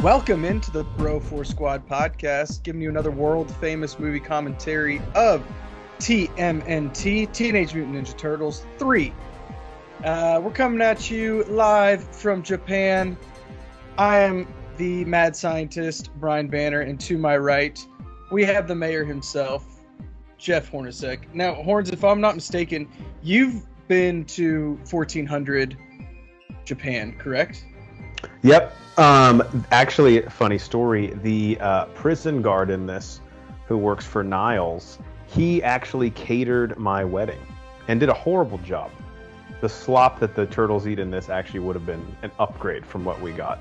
Welcome into the Bro 4 Squad podcast, giving you another world-famous movie commentary of TMNT, Teenage Mutant Ninja Turtles 3. We're coming at you live from Japan. I am the mad scientist, Brian Banner, and to my right, we have the mayor himself, Jeff Hornacek. Now, Horns, if I'm not mistaken, you've been to 1400 Japan, correct? Yep. Actually, funny story. The prison guard in this, who works for Niles, he actually catered my wedding and did a horrible job. The slop that the turtles eat in this actually would have been an upgrade from what we got.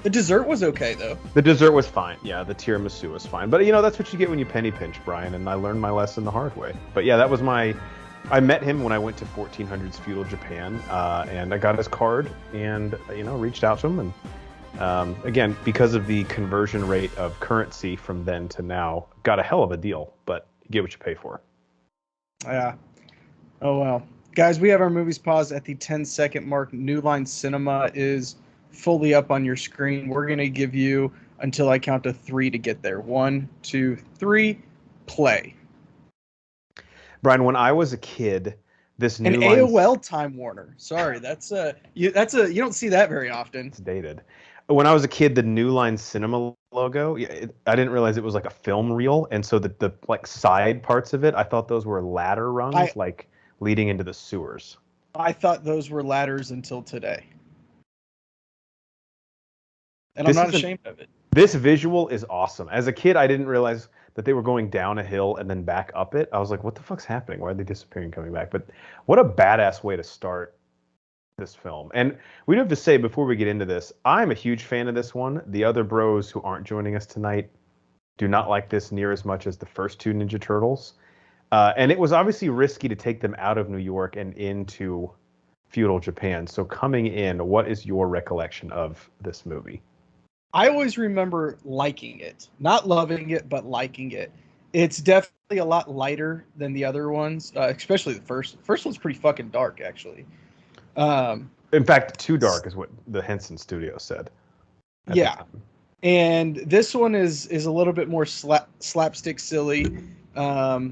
The dessert was okay, though. The dessert was fine. Yeah, the tiramisu was fine. But, that's what you get when you penny pinch, Brian, and I learned my lesson the hard way. But, yeah, that was I met him when I went to 1400s feudal Japan, and I got his card and, reached out to him. And, again, because of the conversion rate of currency from then to now, got a hell of a deal, but you get what you pay for. Yeah. Oh, well. Guys, we have our movies paused at the 10-second mark. New Line Cinema is fully up on your screen. We're going to give you until I count to 3 to get there. 1, 2, 3, play. Brian, when I was a kid, this new An AOL Time Warner. Sorry, you don't see that very often. It's dated. When I was a kid, the New Line Cinema logo, I didn't realize it was like a film reel, and so the like side parts of it, I thought those were ladder rungs, like leading into the sewers. I thought those were ladders until today, and I'm not ashamed of it. This visual is awesome. As a kid, I didn't realize that they were going down a hill and then back up it. I was like, what the fuck's happening? Why are they disappearing, coming back? But what a badass way to start this film. And we do have to say, before we get into this, I'm a huge fan of this one. The other bros who aren't joining us tonight do not like this near as much as the first two Ninja Turtles. And it was obviously risky to take them out of New York and into feudal Japan. So coming in, what is your recollection of this movie? I always remember liking it. Not loving it, but liking it. It's definitely a lot lighter than the other ones, especially the first. The first one's pretty fucking dark, actually. In fact, too dark is what the Henson studio said. Yeah. And this one is a little bit more slapstick silly. I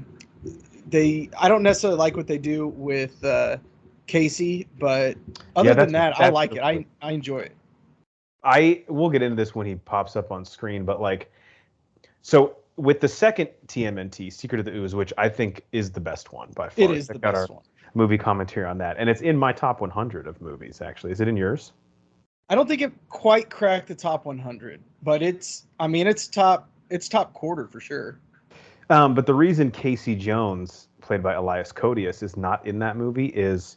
don't necessarily like what they do with Casey, but other than that, I like it. I enjoy it. We'll get into this when he pops up on screen, but so with the second TMNT, Secret of the Ooze, which I think is the best one by far. It is the best one. Movie commentary on that, and it's in my top 100 of movies. Actually, is it in yours? I don't think it quite cracked the top 100, but it's top quarter for sure. But the reason Casey Jones, played by Elias Koteas, is not in that movie is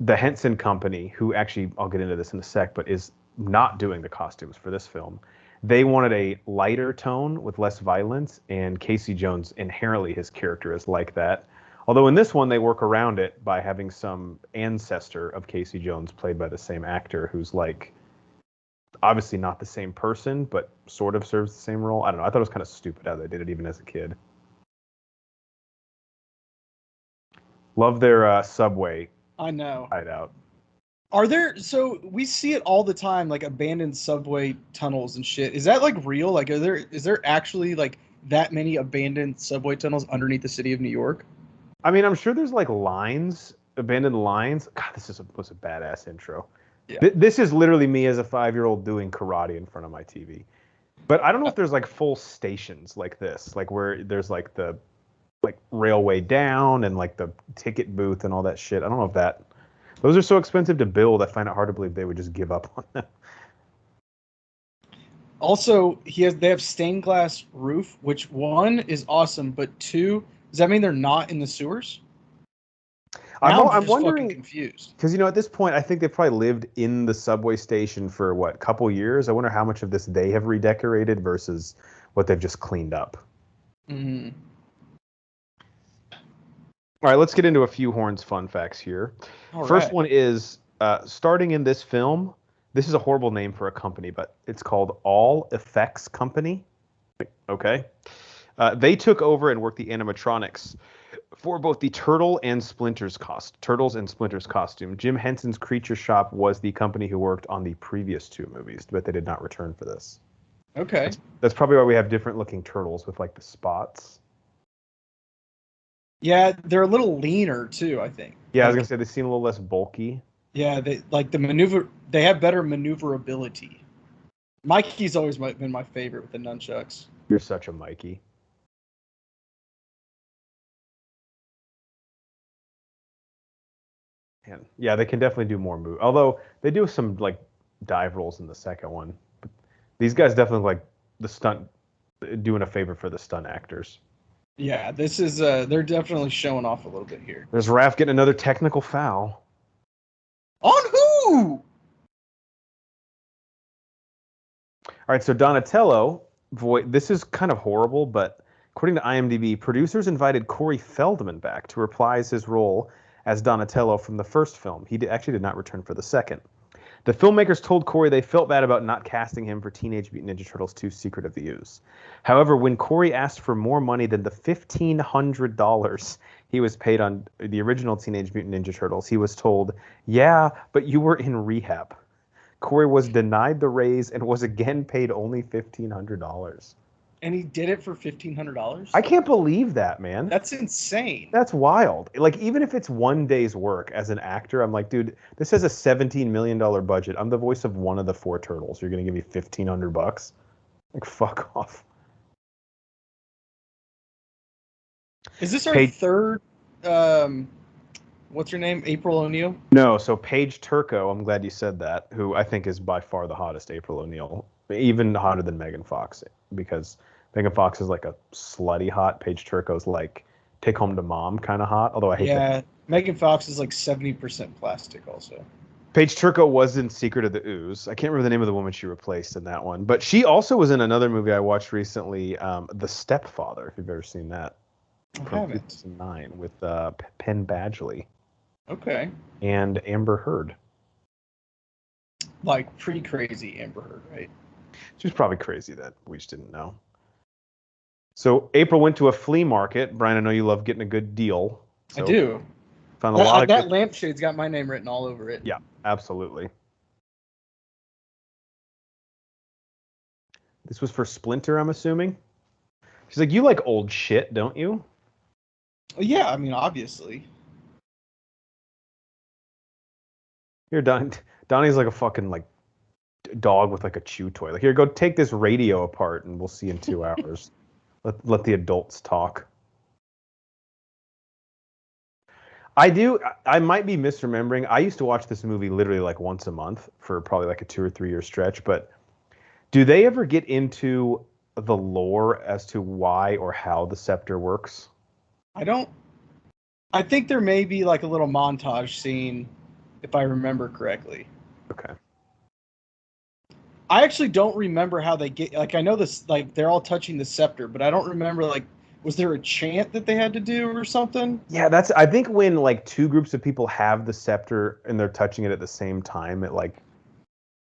the Henson Company, who actually, I'll get into this in a sec, but is not doing the costumes for this film. They wanted a lighter tone with less violence, and Casey Jones, inherently his character is like that. Although in this one they work around it by having some ancestor of Casey Jones played by the same actor who's obviously not the same person, but sort of serves the same role. I don't know. I thought it was kind of stupid how they did it even as a kid. Love their subway. I know. Hideout. So we see it all the time, like abandoned subway tunnels and shit. Is that real? Is there actually that many abandoned subway tunnels underneath the city of New York? I mean, I'm sure there's lines, abandoned lines. God, this was a badass intro. Yeah. This is literally me as a 5-year-old doing karate in front of my TV. But I don't know if there's full stations like this, where there's the railway down and the ticket booth and all that shit. I don't know if those are so expensive to build. I find it hard to believe they would just give up on them. Also, they have stained glass roof, which 1 is awesome, but 2, does that mean they're not in the sewers? I'm wondering, confused. Because at this point, I think they probably lived in the subway station for a couple years. I wonder how much of this they have redecorated versus what they've just cleaned up. Mm-hmm. All right, let's get into a few Horns fun facts here. First one is, starting in this film, this is a horrible name for a company, but it's called All Effects Company. Okay. They took over and worked the animatronics for both the Turtles and Splinters costume. Jim Henson's Creature Shop was the company who worked on the previous 2 movies, but they did not return for this. Okay. That's probably why we have different looking turtles with like the spots. Yeah, they're a little leaner too, I think. Yeah, I was gonna Like, say they seem a little less bulky. yeah, they like the maneuver. They have better maneuverability. Mikey's always been my favorite with the nunchucks. You're such a Mikey. And yeah, they can definitely do more move. Although they do some like dive rolls in the second one. But these guys definitely like the stunt doing a favor for the stunt actors. Yeah, this is they're definitely showing off a little bit here. There's Raph getting another technical foul. On who? All right, so Donatello, this is kind of horrible, but according to IMDb, producers invited Corey Feldman back to reprise his role as Donatello from the first film. He actually did not return for the second. The filmmakers told Corey they felt bad about not casting him for Teenage Mutant Ninja Turtles 2 Secret of the Ooze. However, when Corey asked for more money than the $1,500 he was paid on the original Teenage Mutant Ninja Turtles, he was told, "Yeah, but you were in rehab." Corey was denied the raise and was again paid only $1,500. And he did it for $1,500. I can't believe that, man. That's insane. That's wild. Like, even if it's one day's work as an actor, I'm like, dude, this has a $17 million budget. I'm the voice of one of the four turtles. You're gonna give me $1,500? Like, fuck off. Is this our Paige, third? What's her name? April O'Neil. no, so Paige Turco, I'm glad you said that, who I think is by far the hottest April O'Neil, even hotter than Megan Fox, because Megan Fox is like a slutty hot. Paige Turco's like take home to mom kind of hot, although I hate that. Yeah, Megan Fox is like 70% plastic also. Paige Turco was in Secret of the Ooze. I can't remember the name of the woman she replaced in that one, but she also was in another movie I watched recently, The Stepfather, if you've ever seen that, I from haven't. 2009 with Penn Badgley Okay. and Amber Heard. Like pretty crazy Amber Heard, right? She was probably crazy that we just didn't know. So April went to a flea market. Brian, I know you love getting a good deal. So I do. Found a lot of that good... lampshade's got my name written all over it. Yeah, absolutely. This was for Splinter, I'm assuming. She's like, you like old shit, don't you? Well, yeah, I mean, obviously. Here, Donnie's like a fucking like dog with like a chew toy. Like, here, go take this radio apart, and we'll see in 2 hours. Let the adults talk. I might be misremembering. I used to watch this movie literally like once a month for probably like a 2 or 3 year stretch. But do they ever get into the lore as to why or how the scepter works? I think there may be like a little montage scene, if I remember correctly. Okay. I actually don't remember how they get. Like, I know this. Like, they're all touching the scepter, but I don't remember. Like, was there a chant that they had to do or something? Yeah, I think when like two groups of people have the scepter and they're touching it at the same time, it like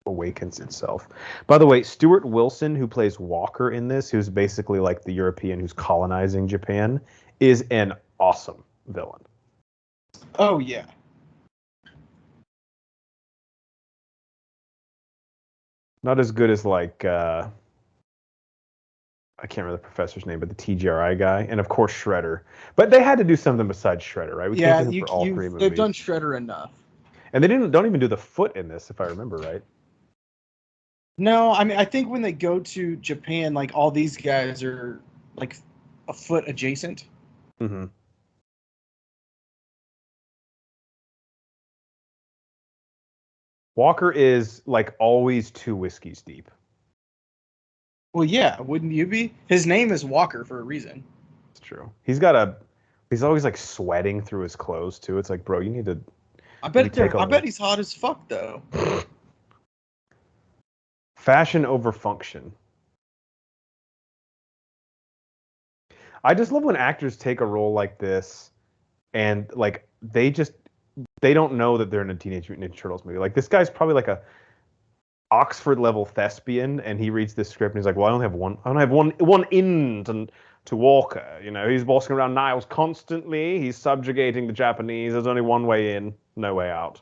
awakens itself. By the way, Stuart Wilson, who plays Walker in this, who's basically like the European who's colonizing Japan, is an awesome villain. Oh yeah. Not as good as like I can't remember the professor's name, but the TGRI guy, and of course Shredder. But they had to do something besides Shredder, right? We Yeah, can't do him for all three movies. they've done Shredder enough. And they don't even do the foot in this, if I remember right. No, I mean, I think when they go to Japan, like all these guys are like a foot adjacent. Mm-hmm. Walker is like always 2 whiskeys deep. Well, yeah, wouldn't you be? His name is Walker for a reason. It's true. He's always like sweating through his clothes too. It's like, bro, you need to. I bet he's hot as fuck though. Fashion over function. I just love when actors take a role like this and like they don't know that they're in a Teenage Mutant Ninja Turtles movie. Like, this guy's probably like a Oxford level thespian, and he reads this script and he's like, well, I don't have one in to Walker. You know, he's bossing around Niles constantly. He's subjugating the Japanese. There's only one way in, no way out.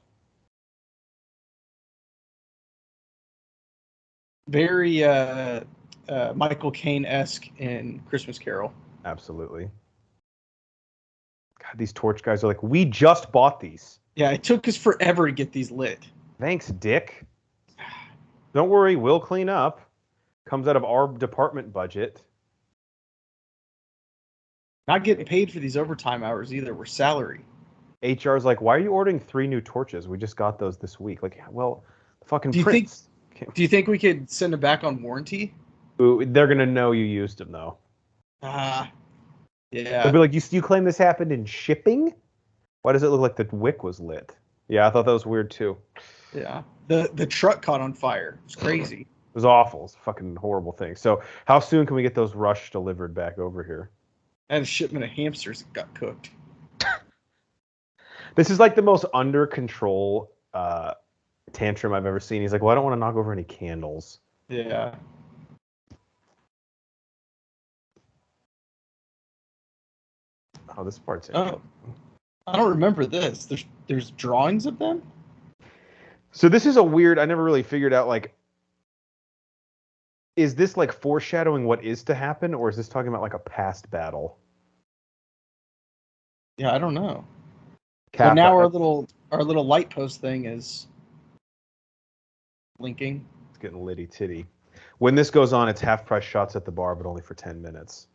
Very Michael Caine-esque in Christmas Carol. Absolutely. God, these torch guys are like, we just bought these. Yeah, it took us forever to get these lit. Thanks, Dick. Don't worry, we'll clean up. Comes out of our department budget. Not getting paid for these overtime hours either. We're salary. HR's like, why are you ordering 3 new torches? We just got those this week. Like, well, fucking Do prints. you think we could send them back on warranty? Ooh, they're gonna know you used them though. Yeah. They'll be like, you claim this happened in shipping? Why does it look like the wick was lit? Yeah, I thought that was weird too. Yeah. The truck caught on fire. It's crazy. It was awful. It's a fucking horrible thing. So how soon can we get those Rush delivered back over here? I had a shipment of hamsters that got cooked. This is like the most under control tantrum I've ever seen. He's like, well, I don't want to knock over any candles. Yeah. Oh, this part's Oh, I don't remember this. There's drawings of them? So this is a weird, I never really figured out, like, is this like foreshadowing what is to happen, or is this talking about like a past battle? Yeah, I don't know. Kappa, but now our little light post thing is blinking. It's getting litty titty. When this goes on, it's half price shots at the bar, but only for 10 minutes.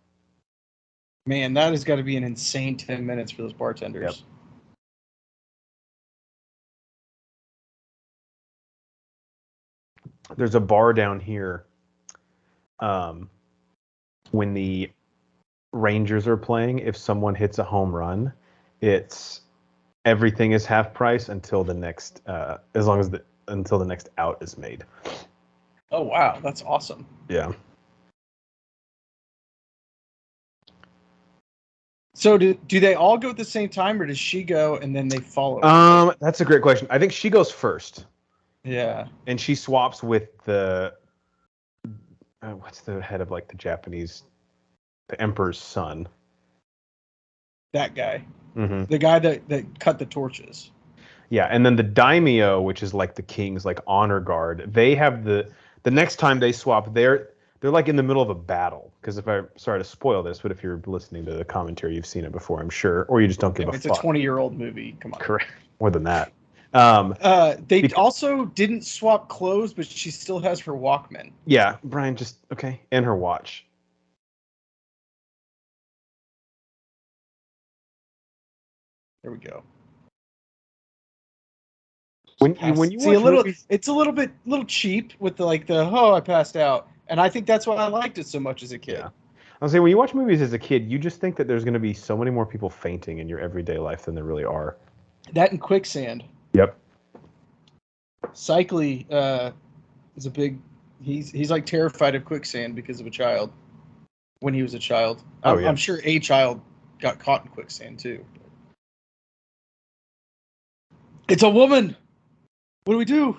Man, that has got to be an insane 10 minutes for those bartenders. Yep. There's a bar down here. When the Rangers are playing, if someone hits a home run, it's everything is half price until the next until the next out is made. Oh wow, that's awesome. Yeah. So do they all go at the same time, or does she go and then they follow? That's a great question. I think she goes first. Yeah. And she swaps with the what's the head of like the emperor's son? That guy. Mm-hmm. The guy that cut the torches. Yeah, and then the daimyo, which is like the king's like honor guard, they have the next time they swap, they're like in the middle of a battle. Because sorry to spoil this, but if you're listening to the commentary, you've seen it before, I'm sure, or you just don't give a fuck. It's a 20-year-old movie. Come on. Correct. More than that. They also didn't swap clothes, but she still has her Walkman. Yeah, Brian, just okay, and her watch. There we go. When you watch it's a little cheap with the I passed out, and I think that's why I liked it so much as a kid. Yeah. I was saying, when you watch movies as a kid, you just think that there's going to be so many more people fainting in your everyday life than there really are. That and quicksand. Yep. Cycly is a big. He's like terrified of quicksand because of a child. When he was a child, I'm sure a child got caught in quicksand too. It's a woman. What do we do?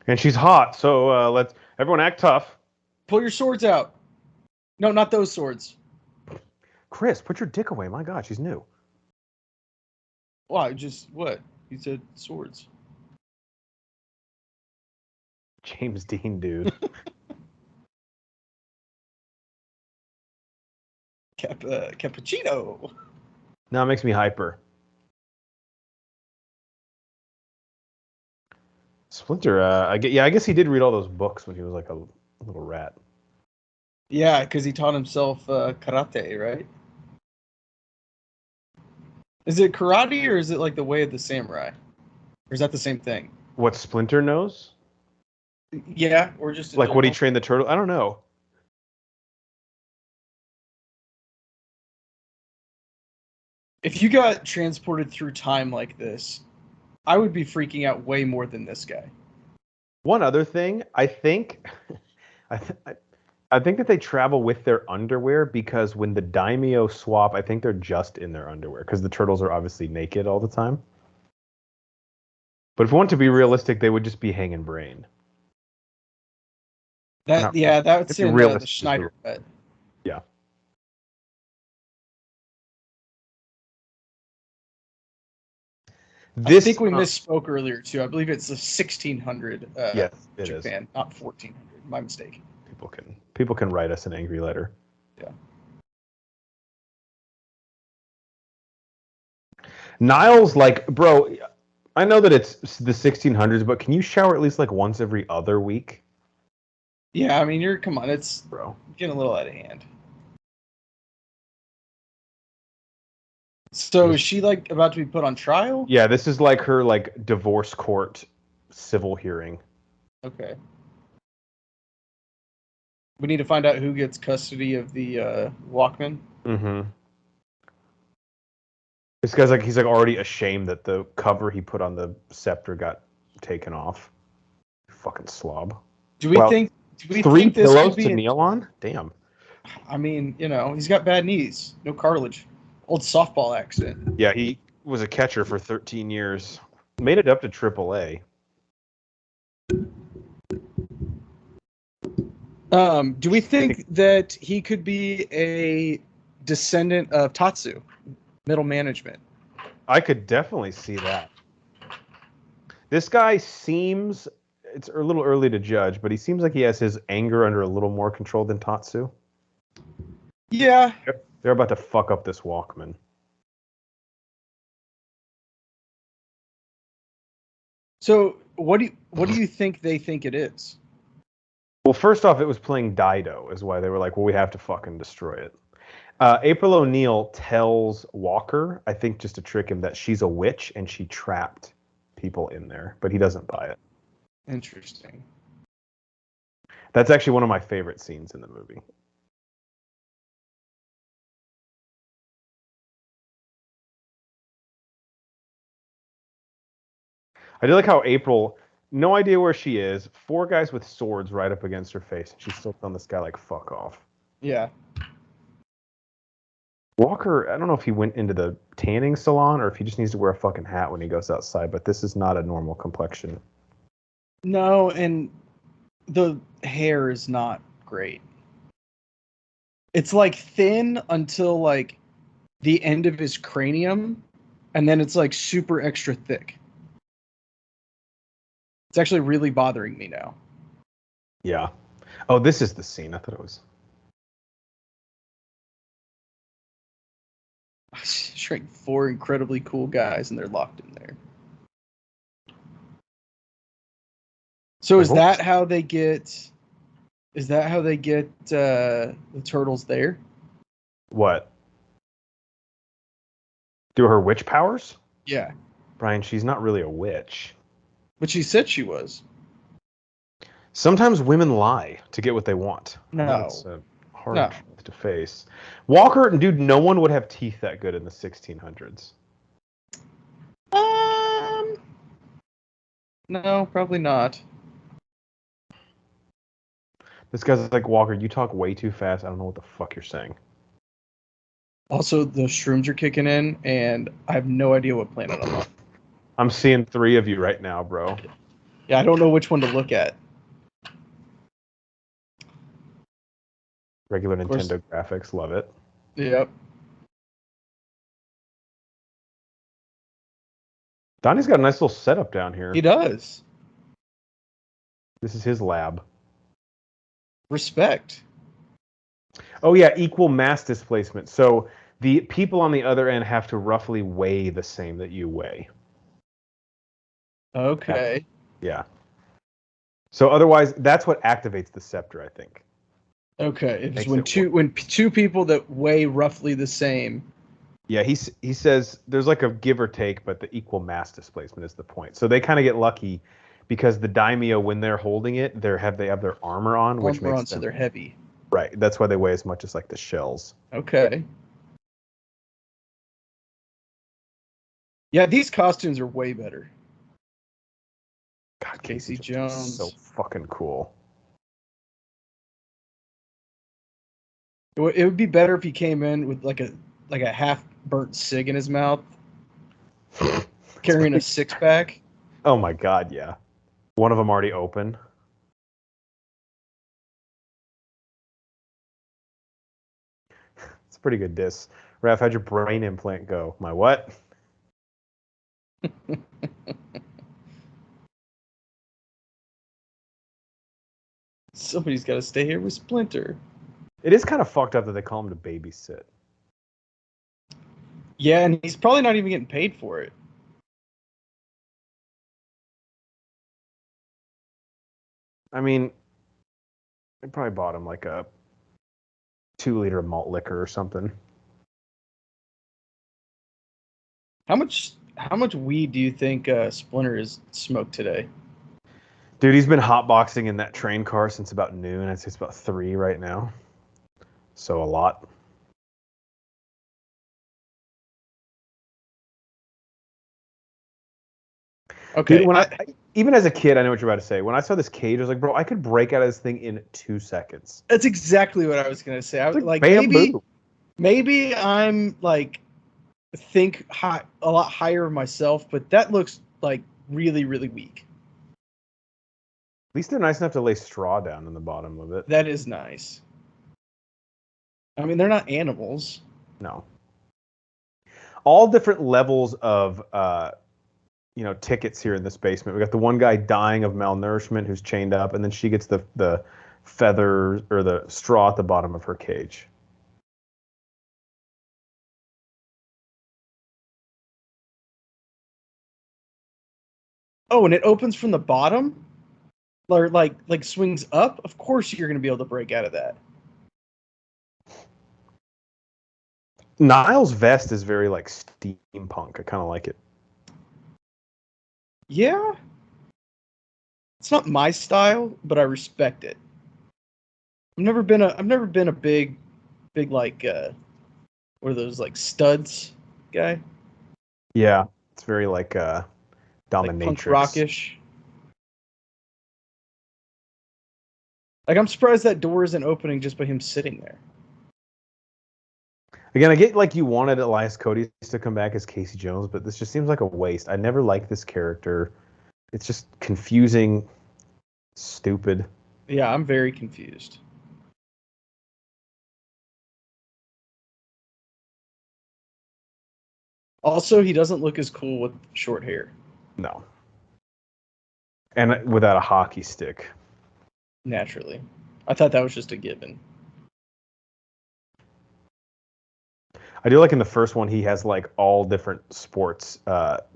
And she's hot, so let's everyone act tough. Pull your swords out. No, not those swords. Chris, put your dick away. My God, she's new. Why? Just what? You said swords. James Dean, dude. Cappuccino. Now it makes me hyper. Splinter, I guess he did read all those books when he was like a little rat. Yeah, because he taught himself karate, right? Is it karate or is it like the way of the samurai? Or is that the same thing? What Splinter knows? Yeah, or just like what he trained the turtle? I don't know. If you got transported through time like this, I would be freaking out way more than this guy. One other thing, I think that they travel with their underwear because when the daimyo swap, I think they're just in their underwear because the turtles are obviously naked all the time. But if we want to be realistic, they would just be hanging brain. That's in the Schneider cut. Yeah. I think we misspoke earlier too. I believe it's the 1600 yes, it Japan, is. not 1400. My mistake. People can write us an angry letter. Yeah. Niles, like, bro, I know that it's the 1600s, but can you shower at least like once every other week? Yeah, I mean, come on, it's bro getting a little out of hand. So is she like about to be put on trial? Yeah, this is like her like divorce court civil hearing. Okay. We need to find out who gets custody of the Walkman. Mm-hmm. This guy's like he's like already ashamed that the cover he put on the scepter got taken off. Fucking slob. Do we think? Do we three think this pillows could be to kneel on? Damn. I mean, he's got bad knees, no cartilage, old softball accident. Yeah, he was a catcher for 13 years. Made it up to AAA. Do we think that he could be a descendant of Tatsu, middle management? I could definitely see that. This guy seems, it's a little early to judge, but he seems like he has his anger under a little more control than Tatsu. Yeah. They're about to fuck up this Walkman. So what do you think they think it is? Well, first off, it was playing Dido, is why they were like, well, we have to fucking destroy it. April O'Neil tells Walker, I think just to trick him, that she's a witch and she trapped people in there, but he doesn't buy it. Interesting. That's actually one of my favorite scenes in the movie. I do like how April, no idea where she is, 4 guys with swords right up against her face, and she's still telling this guy, like, fuck off. Yeah. Walker, I don't know if he went into the tanning salon or if he just needs to wear a fucking hat when he goes outside, but this is not a normal complexion. No, and the hair is not great. It's like thin until like the end of his cranium, and then it's like super extra thick. It's actually really bothering me now. Yeah. Oh, this is the scene. I thought it was. Shrink 4 incredibly cool guys, and they're locked in there. So is that how they get? Is that how they get the turtles there? What? Do her witch powers? Yeah. Brian, she's not really a witch. But she said she was. Sometimes women lie to get what they want. No. That's a hard truth to face. Walker, dude, no one would have teeth that good in the 1600s. No, probably not. This guy's like, Walker, you talk way too fast. I don't know what the fuck you're saying. Also, the shrooms are kicking in, and I have no idea what planet I'm on. I'm seeing 3 of you right now, bro. Yeah, I don't know which one to look at. Regular Nintendo graphics, love it. Yep. Donnie's got a nice little setup down here. He does. This is his lab. Respect. Oh, yeah, equal mass displacement. So the people on the other end have to roughly weigh the same that you weigh. Okay. Yeah. So otherwise, that's what activates the scepter, I think. Okay. It's when two people that weigh roughly the same. Yeah, he says there's like a give or take, but the equal mass displacement is the point. So they kind of get lucky because the daimyo, when they're holding it, they have their armor on, which makes them, so they're heavy. Right. That's why they weigh as much as like the shells. Okay. Yeah, these costumes are way better. God, Casey Jones. So fucking cool. It would be better if he came in with like a half burnt cig in his mouth, carrying a 6-pack. Oh my god, yeah. One of them already open. It's a pretty good diss. Raph, how'd your brain implant go? My what? Somebody's got to stay here with Splinter. It is kind of fucked up that they call him to babysit. Yeah, and he's probably not even getting paid for it. I mean, they probably bought him like a 2-liter malt liquor or something. How much weed do you think Splinter has smoked today? Dude, he's been hotboxing in that train car since about noon. I'd say it's about 3 right now. So a lot. Okay, Dude, even as a kid, I know what you're about to say. When I saw this cage, I was like, bro, I could break out of this thing in 2 seconds. that's exactly what I was gonna say. I was like maybe I'm like think high, a lot higher of myself, but that looks like really, really weak. At least they're nice enough to lay straw down in the bottom of it. That is nice. I mean, they're not animals. No. All different levels of tickets here in this basement. We got the one guy dying of malnourishment who's chained up, and then she gets the feather or the straw at the bottom of her cage. Oh, and it opens from the bottom, or like swings up. Of course, you're gonna be able to break out of that. Niall's vest is very like steampunk. I kind of like it. Yeah, it's not my style, but I respect it. I've never been a big like what are those like studs guy? Yeah, it's very like Like dominatrix. punk rockish. Like I'm surprised that door isn't opening just by him sitting there. Again, I get like you wanted Elias Cody's to come back as Casey Jones, but this just seems like a waste. I never liked this character. It's just confusing, stupid. Yeah, I'm very confused. Also, he doesn't look as cool with short hair. No. And without a hockey stick. Naturally. I thought that was just a given. I do like in the first one, he has like all different sports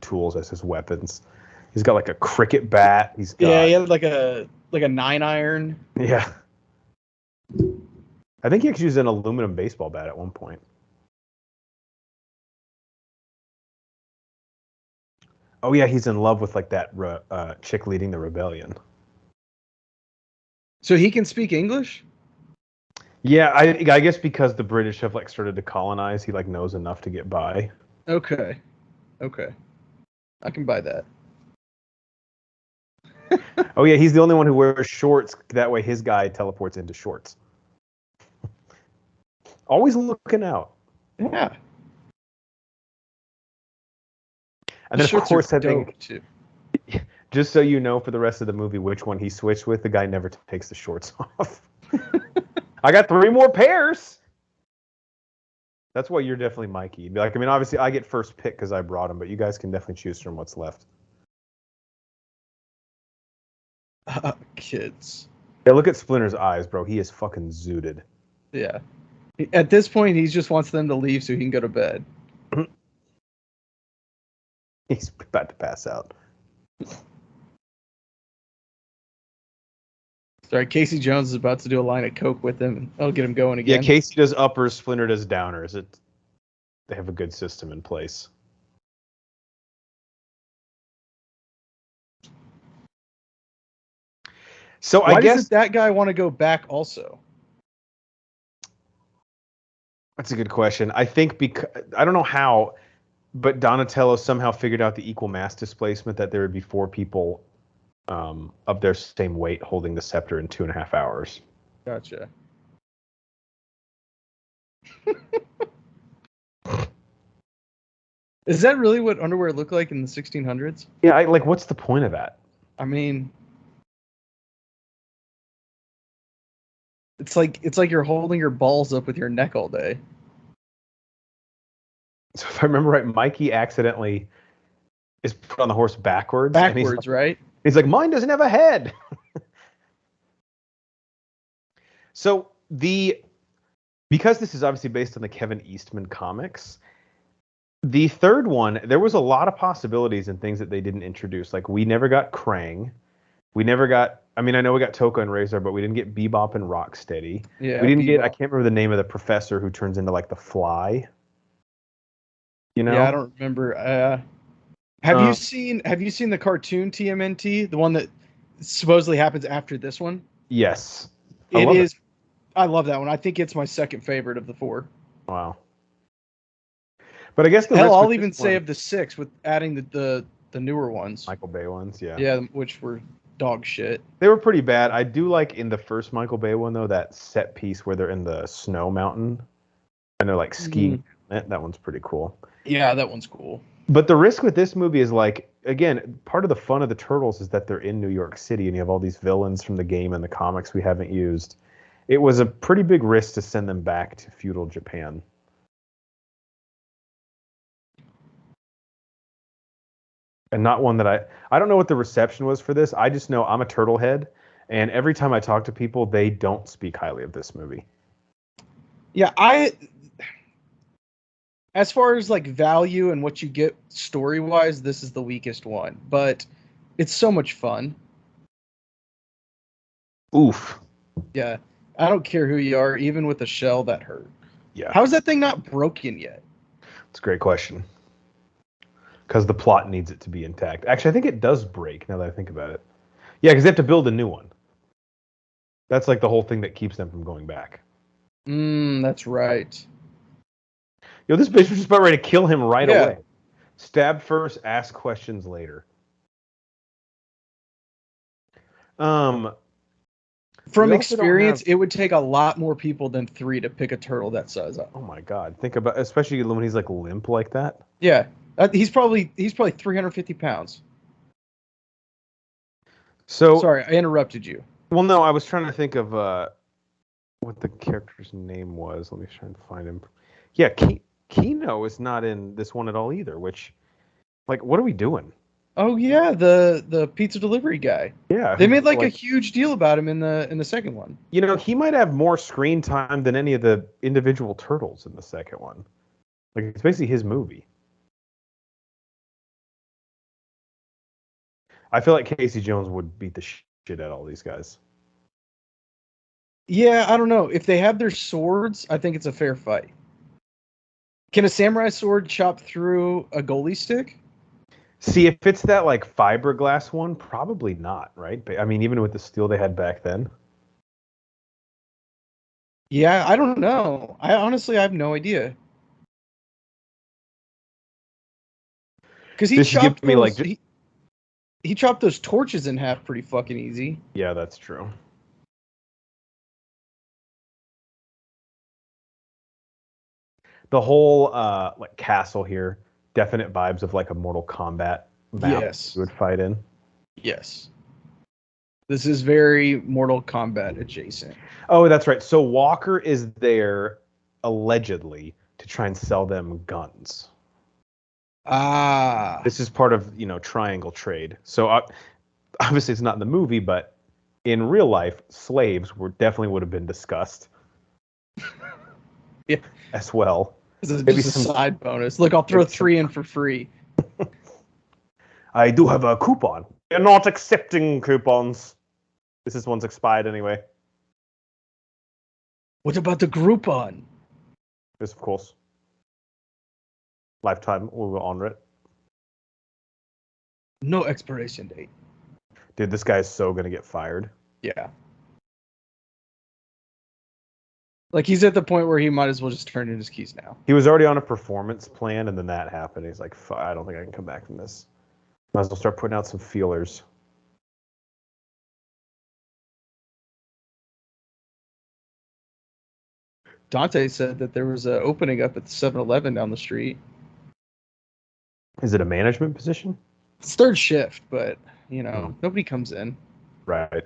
tools as his weapons. He's got like a cricket bat. He had like a 9-iron. Yeah. I think he actually used an aluminum baseball bat at one point. Oh yeah, he's in love with like that chick leading the rebellion. So he can speak English? Yeah, I guess because the British have like started to colonize, he like knows enough to get by. Okay. I can buy that. Oh yeah, he's the only one who wears shorts. That way his guy teleports into shorts. Always looking out. Yeah. And then of course I think too. Just so you know for the rest of the movie which one he switched with, the guy never takes the shorts off. I got 3 more pairs. That's why you're definitely Mikey. You'd be like, I mean, obviously I get first pick because I brought him, but you guys can definitely choose from what's left. Kids. Yeah, look at Splinter's eyes, bro. He is fucking zooted. Yeah. At this point, he just wants them to leave so he can go to bed. He's about to pass out. Sorry, Casey Jones is about to do a line of coke with him, and I'll get him going again. Yeah, Casey does uppers, Splinter does downers. They have a good system in place. So Why I guess doesn't that guy want to go back also? That's a good question. I think because I don't know how, but Donatello somehow figured out the equal mass displacement that there would be 4 people of their same weight holding the scepter in 2.5 hours. Gotcha. Is that really what underwear looked like in the 1600s? Yeah, what's the point of that? I mean, it's like you're holding your balls up with your neck all day. So if I remember right, Mikey accidentally is put on the horse backwards. Backwards, right? He's like, mine doesn't have a head. So because this is obviously based on the Kevin Eastman comics, the third one, there was a lot of possibilities and things that they didn't introduce. Like we never got Krang. We never got, I mean, I know we got Toka and Razor, but we didn't get Bebop and Rocksteady. Yeah. We didn't get, I Bebop. can't remember the name of the professor who turns into like the fly. You know? Yeah, I don't remember. Have you seen the cartoon TMNT, the one that supposedly happens after this one? Yes. It is. I love that one. I think it's my second favorite of the four. Wow. But I guess I'll even say of the six with adding the newer ones. Michael Bay ones, yeah. Yeah, which were dog shit. They were pretty bad. I do like in the first Michael Bay one though, that set piece where they're in the snow mountain and they're like skiing. That one's pretty cool. Yeah, that one's cool. But the risk with this movie is like, again, part of the fun of the Turtles is that they're in New York City and you have all these villains from the game and the comics we haven't used. It was a pretty big risk to send them back to feudal Japan. And not one that I don't know what the reception was for this. I just know I'm a turtle head, and every time I talk to people, they don't speak highly of this movie. Yeah, as far as like value and what you get story-wise, this is the weakest one, but it's so much fun. Oof. Yeah, I don't care who you are, even with a shell, that hurt. Yeah. How is that thing not broken yet? It's a great question. Because the plot needs it to be intact. Actually, I think it does break now that I think about it. Yeah, because they have to build a new one. That's like the whole thing that keeps them from going back. That's right. Yo, this bitch was just about ready to kill him right away. Stab first, ask questions later. From experience, it would take a lot more people than 3 to pick a turtle that size up. Oh my god! Think about, especially when he's like limp like that. Yeah, he's probably 350 pounds. So sorry, I interrupted you. Well, no, I was trying to think of what the character's name was. Let me try and find him. Yeah, Kino is not in this one at all either. Which, like, what are we doing? Oh yeah, the pizza delivery guy. Yeah, they made like a huge deal about him in the second one. You know, he might have more screen time than any of the individual turtles in the second one. Like, it's basically his movie. I feel like Casey Jones would beat the shit out of all these guys. Yeah, I don't know. If they have their swords, I think it's a fair fight. Can a samurai sword chop through a goalie stick? See, if it's that like fiberglass one, probably not, right? But I mean, even with the steel they had back then. Yeah, I don't know. I have no idea. Because he chopped me like he chopped those torches in half pretty fucking easy. Yeah, that's true. The whole like castle here, definite vibes of like a Mortal Kombat map you would fight in. Yes. This is very Mortal Kombat adjacent. Oh, that's right. So Walker is there allegedly to try and sell them guns. Ah. This is part of, triangle trade. So obviously it's not in the movie, but in real life, slaves definitely would have been discussed. Yeah. As well. This is maybe just a side bonus. Look, I'll throw 3 in for free. I do have a coupon. We're not accepting coupons. This one's expired anyway. What about the Groupon? Yes, of course. Lifetime, we will honor it. No expiration date. Dude, this guy's so gonna get fired. Yeah. Like, he's at the point where he might as well just turn in his keys now. He was already on a performance plan, and then that happened. He's like, I don't think I can come back from this. Might as well start putting out some feelers. Dante said that there was an opening up at the 7-Eleven down the street. Is it a management position? It's third shift, but, nobody comes in. Right.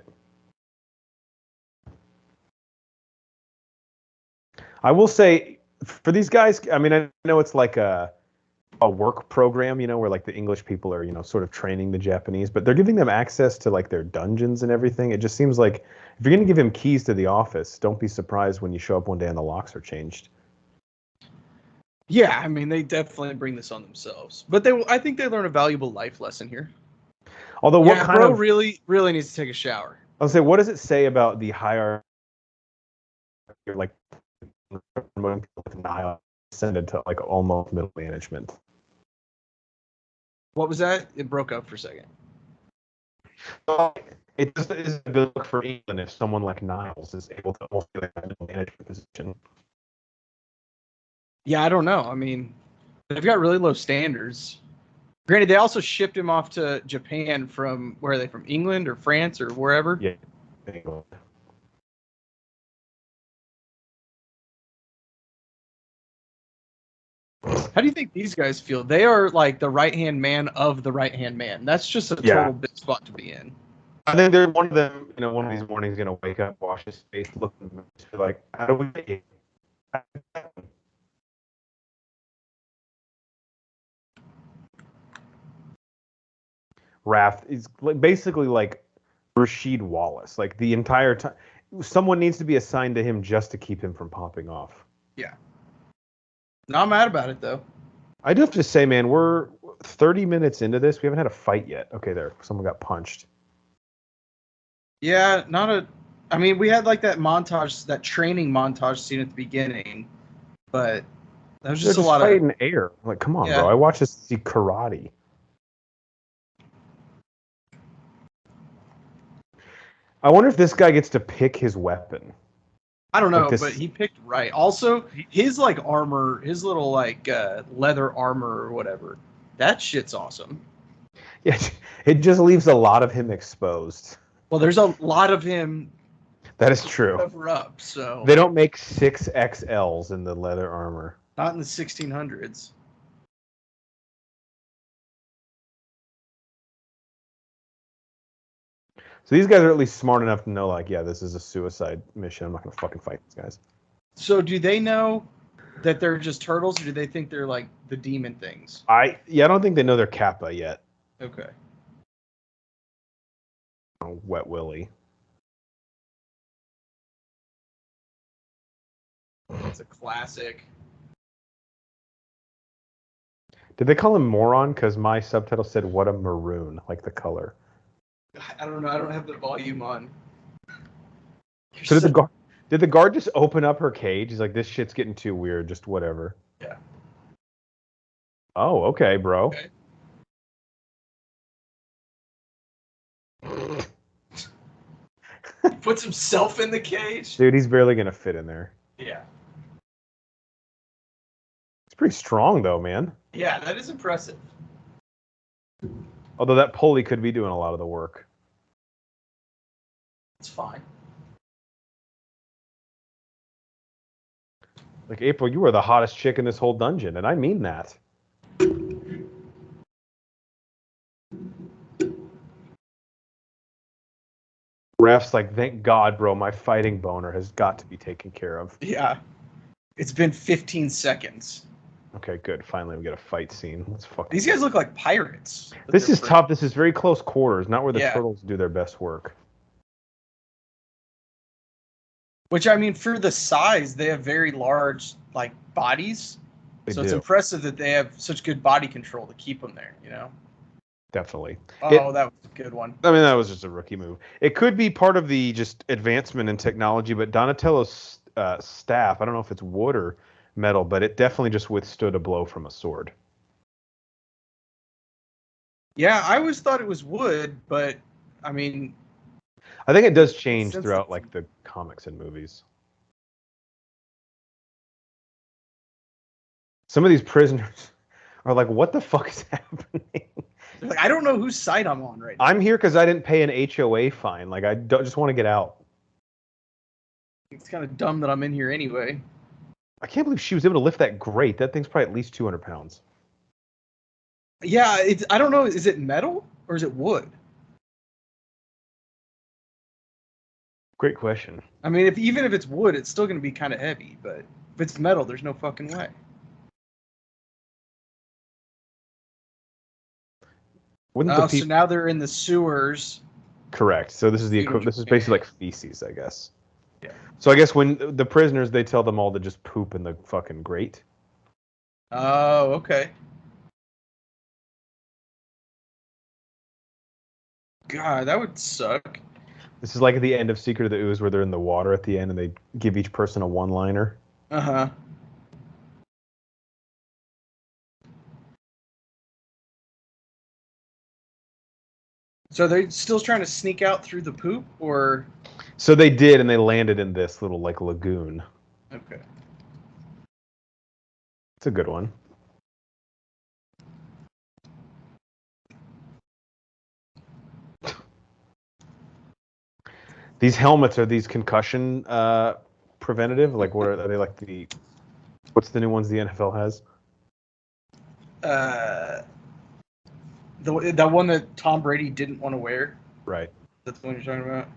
I will say, for these guys, I mean, I know it's like a a work program, where like the English people are, sort of training the Japanese, but they're giving them access to like their dungeons and everything. It just seems like if you're going to give him keys to the office, don't be surprised when you show up one day and the locks are changed. Yeah, I mean, they definitely bring this on themselves, but I think they learn a valuable life lesson here. Although, what kind bro of really needs to take a shower. I'll say, what does it say about the hierarchy, like with Nile ascended to like almost middle management? What was that? It broke up for a second. It just is a good look for England if someone like Niles is able to almost get a middle management position. Yeah, I don't know. I mean, they've got really low standards. Granted, they also shipped him off to Japan from, where are they from? England or France or wherever? Yeah, England. How do you think these guys feel? They are like the right-hand man of the right-hand man. That's just a total big spot to be in. I think they're one of them, one of these mornings going to wake up, wash his face, look at him, and be like, how do we get you? Raph is basically like Rasheed Wallace. Like the entire time, someone needs to be assigned to him just to keep him from popping off. Yeah. Not mad about it, though. I do have to say, man, we're 30 minutes into this. We haven't had a fight yet. Okay, there. Someone got punched. Yeah, I mean, we had like that montage, that training montage scene at the beginning, but that was just a lot fighting in air. I'm like, come on, bro. I watched this to see karate. I wonder if this guy gets to pick his weapon. I don't know, but he picked right. Also, his like armor, his little like leather armor or whatever, that shit's awesome. Yeah, it just leaves a lot of him exposed. Well, there's a lot of him. That is true. Cover up, so they don't make 6XLs in the leather armor. Not in the 1600s. So these guys are at least smart enough to know, like, yeah, this is a suicide mission. I'm not gonna fucking fight these guys. So do they know that they're just turtles, or do they think they're like the demon things? I don't think they know they're Kappa yet. Okay. Oh, Wet Willie. It's a classic. Did they call him moron? Because my subtitle said, "What a maroon," like the color. I don't know. I don't have the volume on. So did the guard just open up her cage? He's like, this shit's getting too weird. Just whatever. Yeah. Oh, okay, bro. Okay. He puts himself in the cage. Dude, he's barely gonna fit in there. Yeah. It's pretty strong though, man. Yeah, that is impressive. Although that pulley could be doing a lot of the work. It's fine. Like, April, you are the hottest chick in this whole dungeon, and I mean that. Ref's like, thank God, bro, my fighting boner has got to be taken care of. Yeah. It's been 15 seconds. Okay, good. Finally, we get a fight scene. Let's fuck. These guys look like pirates. This is tough. This is very close quarters, not where the turtles do their best work. Which, I mean, for the size, they have very large, like, bodies. So it's impressive that they have such good body control to keep them there, you know? Definitely. Oh, that was a good one. I mean, that was just a rookie move. It could be part of the just advancement in technology, but Donatello's staff, I don't know if it's wood or metal, but it definitely just withstood a blow from a sword. Yeah, I always thought it was wood, but, I mean... I think it does change throughout, like, the comics and movies. Some of these prisoners are like, what the fuck is happening? Like, I don't know whose side I'm on right now. I'm here because I didn't pay an HOA fine. Like, I just want to get out. It's kind of dumb that I'm in here anyway. I can't believe she was able to lift that grate. That thing's probably at least 200 pounds. Yeah, I don't know. Is it metal or is it wood? Great question. I mean, even if it's wood, it's still going to be kind of heavy. But if it's metal, there's no fucking way. Wouldn't the So people? now they're in the sewers. Correct. So this is Feudal this is Japan. basically like feces, I guess. Yeah. So I guess when the prisoners, they tell them all to just poop in the fucking grate. Oh, okay. God, that would suck. This is like at the end of Secret of the Ooze where they're in the water at the end and they give each person a one-liner. Uh-huh. So they're still trying to sneak out through the poop, or? So they did, and they landed in this little like lagoon. Okay. It's a good one. These helmets, are these concussion preventative? Like, what are they like the? What's the new ones the NFL has? That one that Tom Brady didn't want to wear. Right. That's the one you're talking about.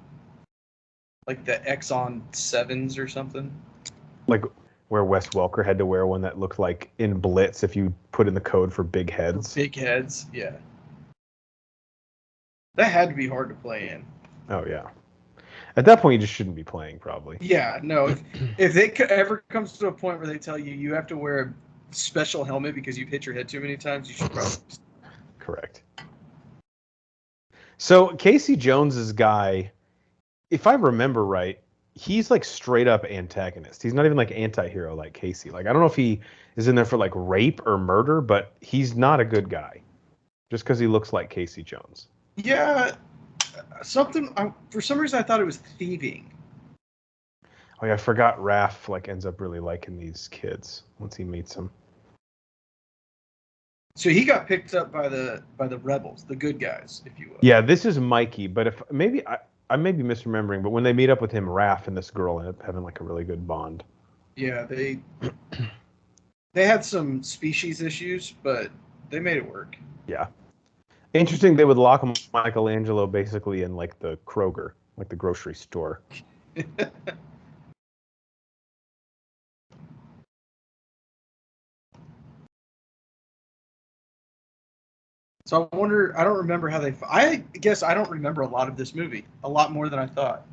Like the Exxon 7s or something. Like where Wes Welker had to wear one that looked like in Blitz if you put in the code for big heads. For big heads, yeah. That had to be hard to play in. Oh yeah. At that point, you just shouldn't be playing, probably. Yeah, no. If it ever comes to a point where they tell you you have to wear a special helmet because you've hit your head too many times, you should probably. Correct. So Casey Jones's guy, if I remember right, he's like straight up antagonist. He's not even like anti-hero like Casey. Like I don't know if he is in there for like rape or murder, but he's not a good guy just because he looks like Casey Jones. Yeah, for some reason I thought it was thieving. Oh yeah, I forgot Raph like ends up really liking these kids once he meets them. So he got picked up by the rebels, the good guys, if you will. Yeah, this is Mikey, but if maybe I may be misremembering, but when they meet up with him, Raph and this girl end up having like a really good bond. Yeah, they had some species issues, but they made it work. Yeah. Interesting, they would lock Michelangelo basically in like the Kroger, like the grocery store. So I wonder. I don't remember how they. I guess I don't remember a lot of this movie. A lot more than I thought.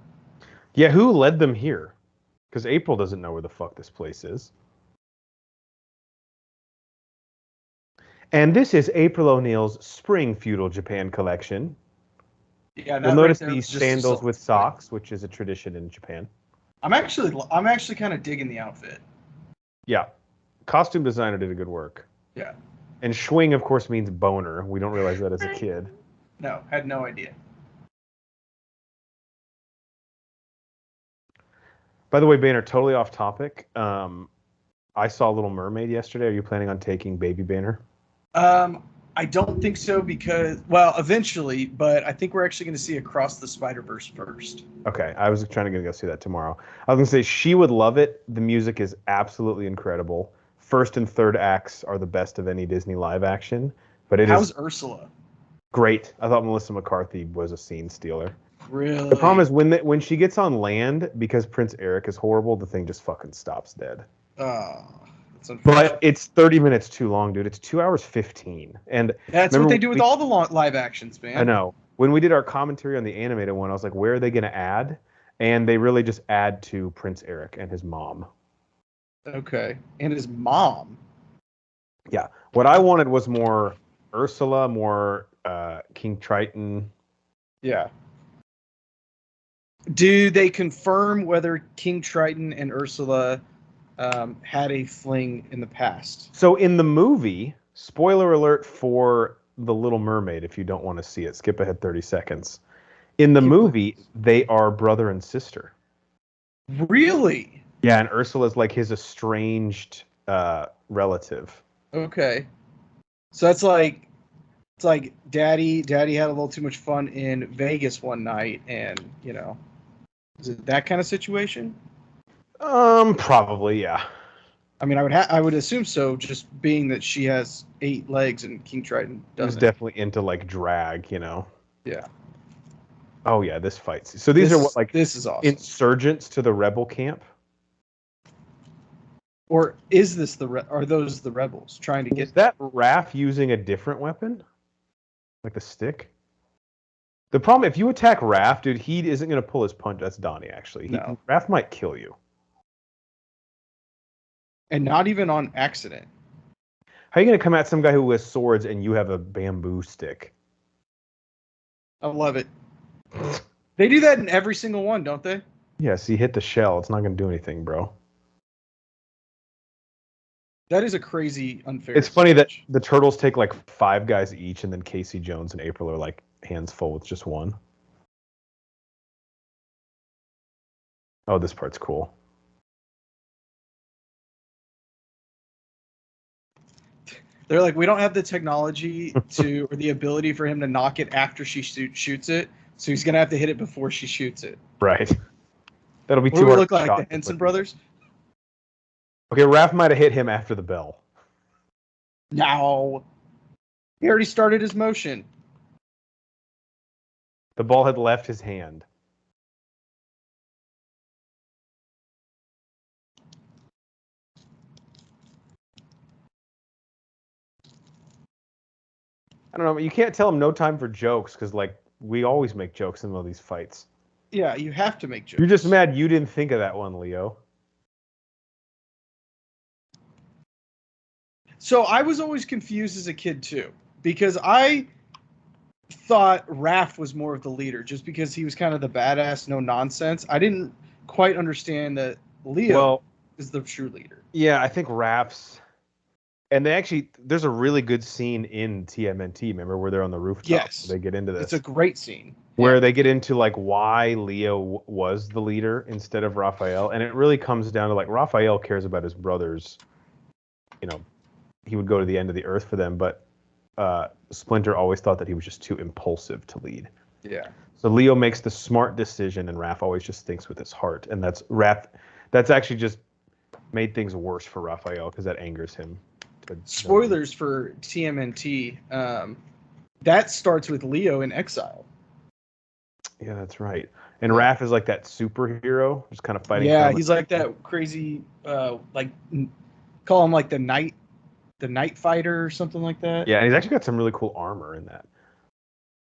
Yeah, who led them here? Because April doesn't know where the fuck this place is. And this is April O'Neil's Spring Feudal Japan collection. Yeah, You'll notice these sandals with socks, which is a tradition in Japan. I'm actually kind of digging the outfit. Yeah, costume designer did a good work. Yeah. And schwing, of course, means boner. We don't realize that as a kid. No, had no idea. By the way, Banner, totally off topic. I saw Little Mermaid yesterday. Are you planning on taking Baby Banner? I don't think so because, well, eventually, but I think we're actually going to see Across the Spider-Verse first. Okay, I was trying to go see that tomorrow. I was going to say she would love it. The music is absolutely incredible. First and third acts are the best of any Disney live action. But How's Ursula? Great. I thought Melissa McCarthy was a scene stealer. Really? The problem is when she gets on land, because Prince Eric is horrible, the thing just fucking stops dead. That's unfortunate. But it's 30 minutes too long, dude. It's 2 hours 15. And that's what they do with all the live actions, man. I know. When we did our commentary on the animated one, I was like, where are they going to add? And they really just add to Prince Eric and his mom. Okay. And his mom. Yeah. What I wanted was more Ursula, more King Triton. Yeah. Do they confirm whether King Triton and Ursula had a fling in the past? So in the movie, spoiler alert for The Little Mermaid, if you don't want to see it, skip ahead 30 seconds. In the movie, they are brother and sister. Really? Yeah, and Ursula's like his estranged relative. Okay. So it's like daddy had a little too much fun in Vegas one night, and is it that kind of situation? Probably, yeah. I mean, I would assume so, just being that she has 8 legs and King Triton doesn't. He was definitely into like drag, Yeah. Oh yeah, this fight. So these are this is awesome. Insurgents to the rebel camp. Or is this are those the rebels trying to get? Is that Raph using a different weapon? Like the stick? The problem, if you attack Raph, dude, he isn't going to pull his punch. That's Donnie, actually. No. Raph might kill you. And not even on accident. How are you going to come at some guy who has swords and you have a bamboo stick? I love it. They do that in every single one, don't they? Yes, he hit the shell. It's not going to do anything, bro. That is a crazy unfair. It's funny that the Turtles take like 5 guys each, and then Casey Jones and April are like hands full with just one. Oh, this part's cool. They're like, we don't have the technology to or the ability for him to knock it after she shoots it, so he's gonna have to hit it before she shoots it. Right. That'll be What too do we hard. look like, the Henson brothers? Okay, Raph might have hit him after the bell. No. He already started his motion. The ball had left his hand. I don't know. You can't tell him no time for jokes because, like, we always make jokes in all these fights. Yeah, you have to make jokes. You're just mad you didn't think of that one, Leo. So I was always confused as a kid, too, because I thought Raph was more of the leader just because he was kind of the badass, no nonsense. I didn't quite understand that Leo is the true leader. Yeah, I think Raph's... And there's a really good scene in TMNT, remember, where they're on the rooftop. Yes. They get into this. It's a great scene. Where they get into, like, why Leo was the leader instead of Raphael. And it really comes down to, like, Raphael cares about his brothers. You know, he would go to the end of the earth for them, but Splinter always thought that he was just too impulsive to lead. Yeah. So Leo makes the smart decision, and Raph always just thinks with his heart. And that's actually just made things worse for Raphael because that angers him. Spoilers for TMNT. That starts with Leo in exile. Yeah, that's right. And Raph is like that superhero, just kind of fighting. Yeah, he's like that crazy, like call him like the night fighter or something like that. Yeah, and he's actually got some really cool armor in that.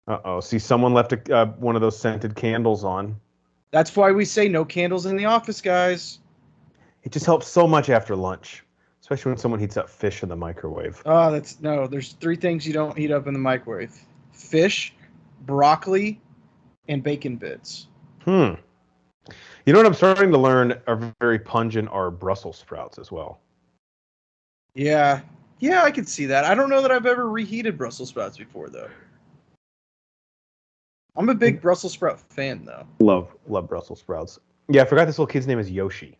Uh-oh, see, someone left one of those scented candles on. That's why we say no candles in the office, guys. It just helps so much after lunch. Especially when someone heats up fish in the microwave. Oh, there's 3 things you don't heat up in the microwave. Fish, broccoli, and bacon bits. You know what I'm starting to learn are very pungent are Brussels sprouts as well. Yeah. Yeah, I can see that. I don't know that I've ever reheated Brussels sprouts before, though. I'm a big Brussels sprout fan, though. Love Brussels sprouts. Yeah, I forgot this little kid's name is Yoshi.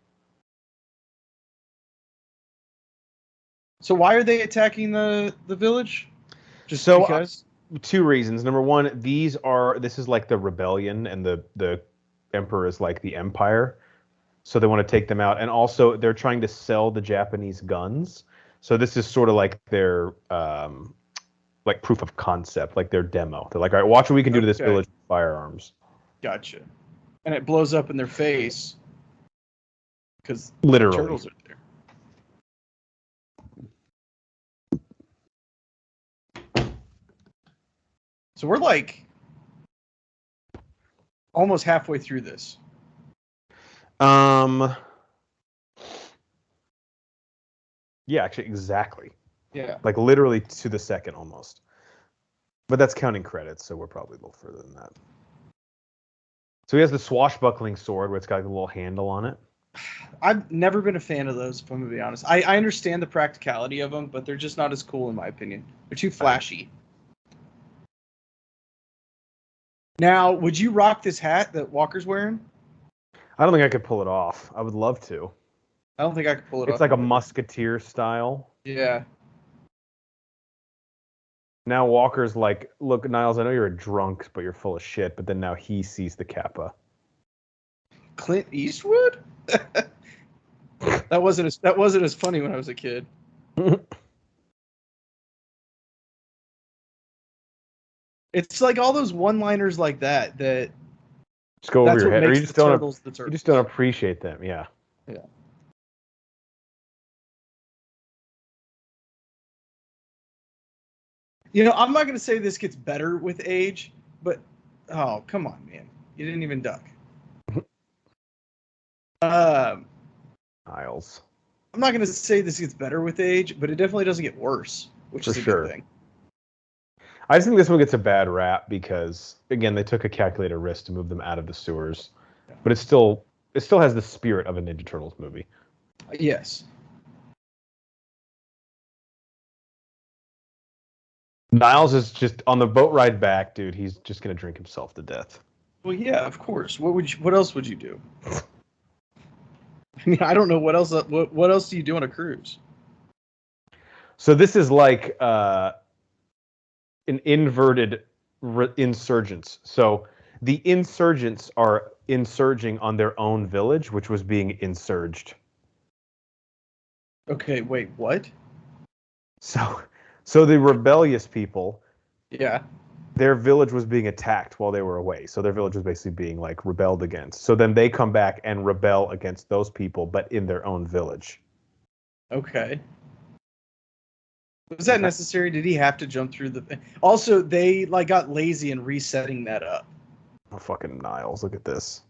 So why are they attacking the village? Just so, because? 2 reasons. Number 1, this is like the rebellion, and the emperor is like the empire. So they want to take them out. And also, they're trying to sell the Japanese guns. So this is sort of like their like proof of concept, like their demo. They're like, all right, watch what we can do to this village with firearms. Gotcha. And it blows up in their face because literally turtles are there. So we're like almost halfway through this. Yeah, actually, exactly. Yeah. Like literally to the second almost. But that's counting credits, so we're probably a little further than that. So he has the swashbuckling sword where it's got like a little handle on it. I've never been a fan of those, if I'm going to be honest. I understand the practicality of them, but they're just not as cool in my opinion. They're too flashy. Now, would you rock this hat that Walker's wearing? I don't think I could pull it off. I would love to. I don't think I could pull it off. It's like a musketeer style. Yeah. Now Walker's like, look, Niles, I know you're a drunk, but you're full of shit. But then now he sees the kappa. Clint Eastwood? That wasn't as funny when I was a kid. It's like all those one-liners like that just go over your head, or you just you just don't appreciate them. Yeah. Yeah. I'm not gonna say this gets better with age, but oh, come on, man, you didn't even duck. Niles. I'm not gonna say this gets better with age, but it definitely doesn't get worse, which For is a sure. good thing. I just think this one gets a bad rap because, again, they took a calculated risk to move them out of the sewers, but it still has the spirit of a Ninja Turtles movie. Yes. Niles is just on the boat ride back, dude. He's just gonna drink himself to death. Well, yeah, of course. What else would you do? I mean, I don't know what else. What else do you do on a cruise? So this is like an inverted insurgents. So the insurgents are insurging on their own village, which was being insurged. Okay, wait, what? So the rebellious people, Yeah. their village was being attacked while they were away. So their village was basically being like rebelled against. So then they come back and rebel against those people, but in their own village. Okay. Was that necessary? Did he have to jump through the? Also, they like got lazy in resetting that up. Oh, fucking Niles! Look at this.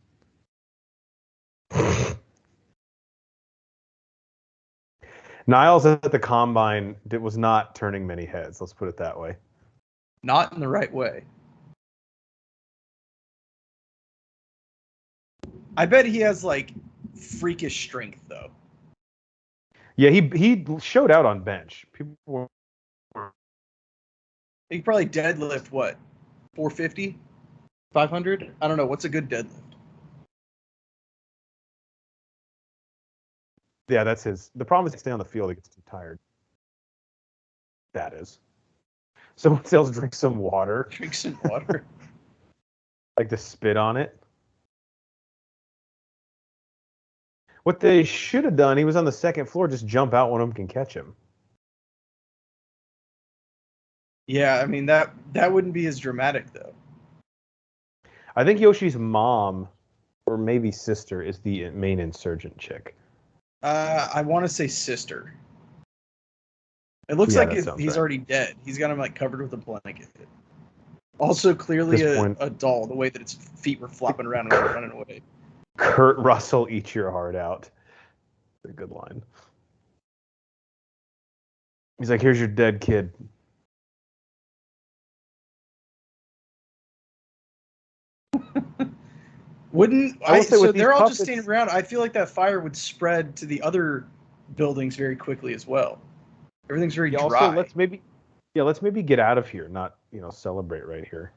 Niles at the combine was not turning many heads. Let's put it that way. Not in the right way. I bet he has like freakish strength though. Yeah, he showed out on bench. People were... He could probably deadlift what? 450? 500? I don't know. What's a good deadlift? Yeah, that's his. The problem is he stay on the field. He gets too tired. That is. Someone else drink some water. Drink some water. Like to spit on it. What they should have done, he was on the second floor, just jump out, one of them can catch him. Yeah, I mean that wouldn't be as dramatic though. I think Yoshi's mom, or maybe sister, is the main insurgent chick. I want to say sister. It looks Yeah, like that sounds he's right. already dead. He's got him like covered with a blanket. Also, clearly a doll. The way that its feet were flopping around and running away. Kurt Russell, eat your heart out. A good line. He's like, here's your dead kid. Wouldn't I will say so with these they're all puppets, just standing around. I feel like that fire would spread to the other buildings very quickly as well. Everything's very dry. Also, let's maybe get out of here, not celebrate right here.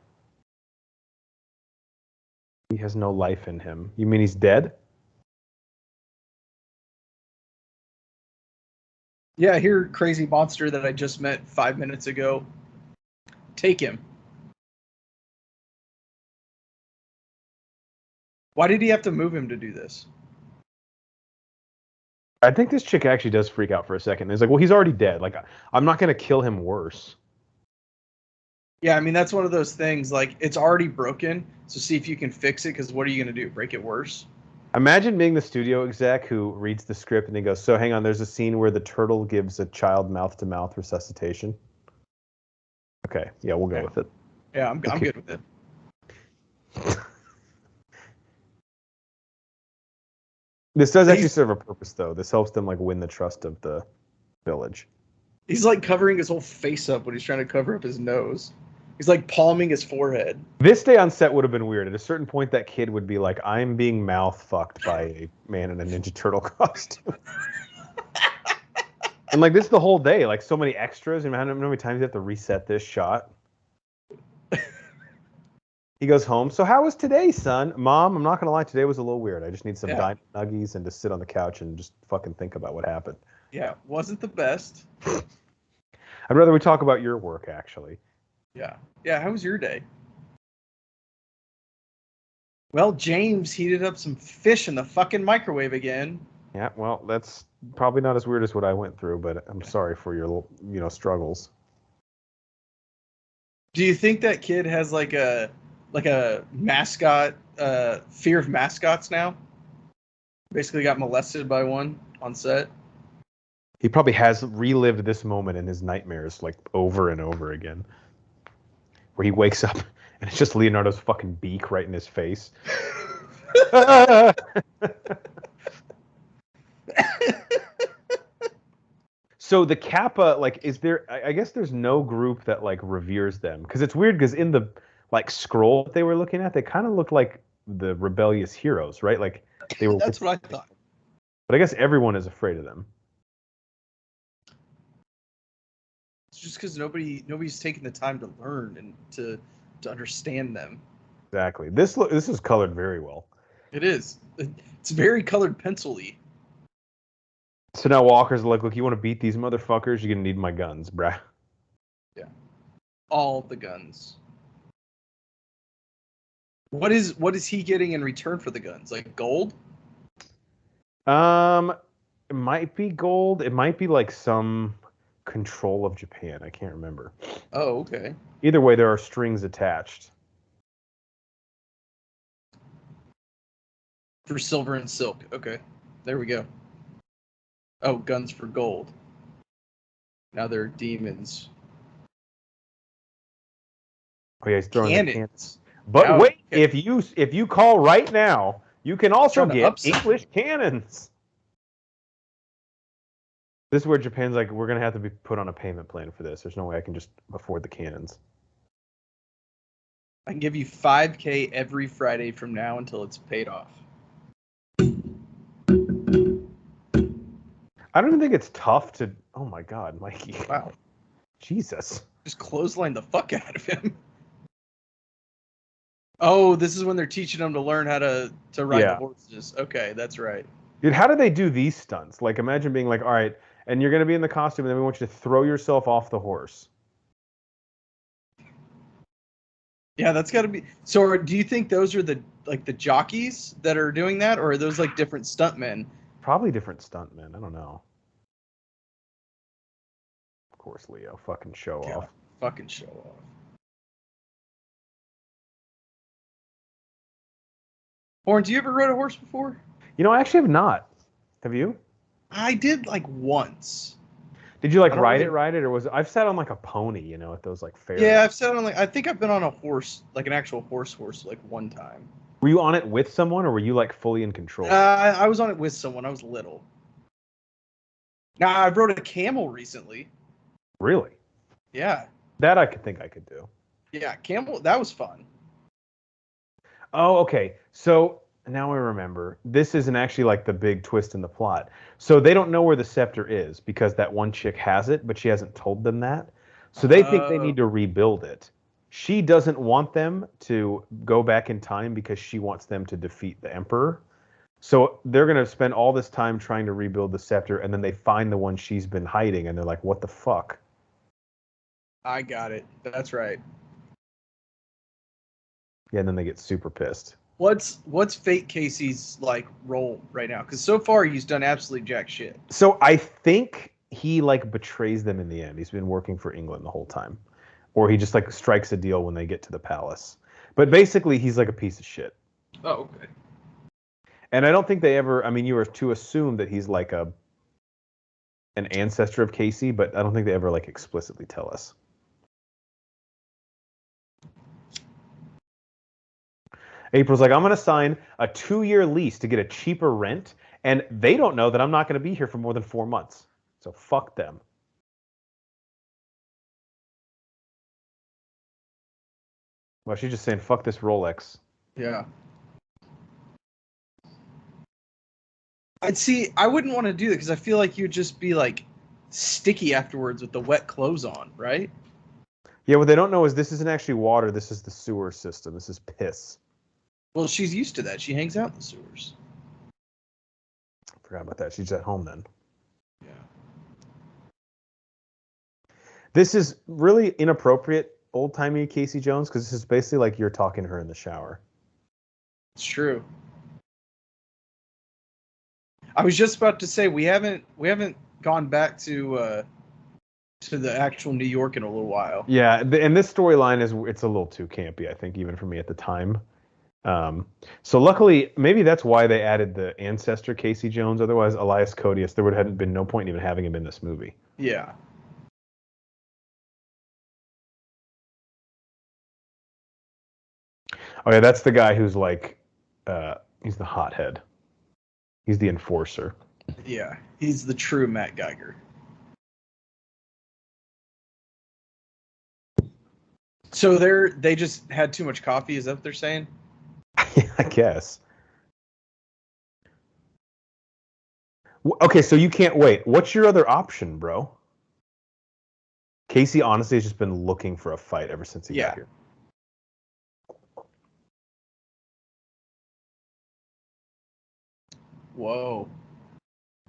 He has no life in him. You mean he's dead? Yeah, here, crazy monster that I just met 5 minutes ago. Take him. Why did he have to move him to do this? I think this chick actually does freak out for a second. It's like, well, he's already dead. Like, I'm not going to kill him worse. Yeah, I mean, that's one of those things, like, it's already broken, so see if you can fix it, because what are you going to do, break it worse? Imagine being the studio exec who reads the script and he goes, so hang on, there's a scene where the turtle gives a child mouth-to-mouth resuscitation. Okay, yeah, we'll go with it. Yeah, I'm good with it. This does actually serve a purpose, though. This helps them, like, win the trust of the village. He's, like, covering his whole face up when he's trying to cover up his nose. He's, like, palming his forehead. This day on set would have been weird. At a certain point, that kid would be like, I'm being mouth-fucked by a man in a Ninja Turtle costume. And, like, this the whole day. Like, so many extras. And how many times you have to reset this shot? He goes home. So how was today, son? Mom, I'm not going to lie. Today was a little weird. I just need some Diamond Nuggies and to sit on the couch and just fucking think about what happened. Yeah, wasn't the best. I'd rather we talk about your work, actually. Yeah. Yeah, how was your day? Well, James heated up some fish in the fucking microwave again. Yeah, well, that's probably not as weird as what I went through, but I'm sorry for your, struggles. Do you think that kid has like a mascot, fear of mascots now? Basically got molested by one on set. He probably has relived this moment in his nightmares like over and over again, where he wakes up and it's just Leonardo's fucking beak right in his face. So the Kappa, like, is there? I guess there's no group that like reveres them because it's weird because in the like scroll that they were looking at, they kind of look like the rebellious heroes, right? Like they were. That's what I thought. But I guess everyone is afraid of them. It's just because nobody's taking the time to learn and to understand them. Exactly. This is colored very well. It is. It's very colored pencil-y. So now Walker's like, look, you want to beat these motherfuckers? You're gonna need my guns, bruh. Yeah. All the guns. What is he getting in return for the guns? Like gold? It might be gold. It might be like some control of Japan. I can't remember. Oh, okay. Either way, there are strings attached. For silver and silk. Okay. There we go. Oh, guns for gold. Now they're demons. Oh yeah, he's throwing the Cannons. But Now, wait, if you call right now, you can also get English cannons. This is where Japan's like, we're gonna have to be put on a payment plan for this. There's no way I can just afford the cannons. I can give you 5K every Friday from now until it's paid off. I don't even think it's tough to. Oh my God, Mikey! Wow, Jesus! Just clothesline the fuck out of him. Oh, this is when they're teaching them to learn how to ride the horses. Okay, that's right. Dude, how do they do these stunts? Like, imagine being like, all right, and you're gonna be in the costume, and then we want you to throw yourself off the horse. Yeah, that's got to be. So, do you think those are the jockeys that are doing that, or are those like different stuntmen? Probably different stuntmen. I don't know. Of course, Leo, fucking show off. Fucking show off. Horn, do you ever rode a horse before? You know, I actually have not. Have you? I did like once. Did you like ride it, or was I've sat on like a pony, you know, at those like fairs? Yeah, I've sat on I think I've been on a horse, like an actual horse, like one time. Were you on it with someone, or were you like fully in control? I was on it with someone. I was little. Now I rode a camel recently. Really? Yeah. That I could think I could do. Yeah, camel. That was fun. Oh, okay. So now I remember. This isn't actually like the big twist in the plot. So they don't know where the scepter is because that one chick has it, but she hasn't told them that. So they think they need to rebuild it. She doesn't want them to go back in time because she wants them to defeat the emperor. So they're going to spend all this time trying to rebuild the scepter, and then they find the one she's been hiding, and they're like, what the fuck? I got it. That's right. Yeah, and then they get super pissed. What's Fate Casey's like role right now? Because so far he's done absolutely jack shit. So I think he like betrays them in the end. He's been working for England the whole time, or he just like strikes a deal when they get to the palace. But basically, he's like a piece of shit. Oh, okay. And I don't think they ever. I mean, you were to assume that he's like an ancestor of Casey, but I don't think they ever like explicitly tell us. April's like, I'm going to sign a 2-year lease to get a cheaper rent, and they don't know that I'm not going to be here for more than 4 months. So fuck them. Well, she's just saying, fuck this Rolex. Yeah. I wouldn't want to do that because I feel like you'd just be like sticky afterwards with the wet clothes on, right? Yeah, what they don't know is this isn't actually water. This is the sewer system. This is piss. Well, she's used to that. She hangs out in the sewers. Forgot about that. She's at home then. Yeah. This is really inappropriate, old-timey Casey Jones, because this is basically like you're talking to her in the shower. It's true. I was just about to say we haven't gone back to the actual New York in a little while. Yeah, and this storyline it's a little too campy, I think, even for me at the time. So luckily, maybe that's why they added the ancestor Casey Jones. Otherwise, Elias Codius, there would have been no point in even having him in this movie. Yeah. Oh yeah, that's the guy who's like, he's the hothead. He's the enforcer. Yeah. He's the true Matt Geiger. So they just had too much coffee, is that what they're saying? I guess. Okay, so you can't wait. What's your other option, bro? Casey honestly has just been looking for a fight ever since he got here. Whoa.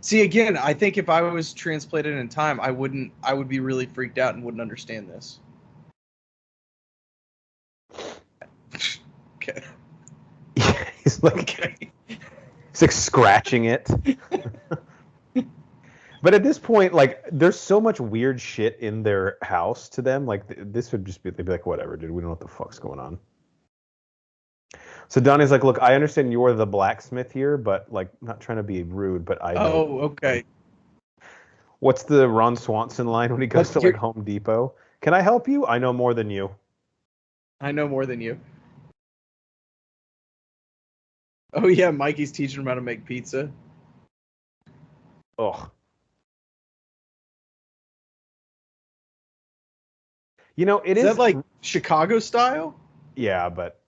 See, again, I think if I was transplanted in time, I would be really freaked out and wouldn't understand this. Okay. Yeah, he's like, he's like scratching it. But at this point, like, there's so much weird shit in their house to them. Like, this would just be, they'd be like, whatever, dude, we don't know what the fuck's going on. So Donnie's like, look, I understand you're the blacksmith here, but, like, not trying to be rude, but I know. Oh, okay. What's the Ron Swanson line when he goes to, like, Home Depot? Can I help you? I know more than you. I know more than you. Oh, yeah, Mikey's teaching him how to make pizza. Ugh. You know, is that like Chicago style? Yeah, but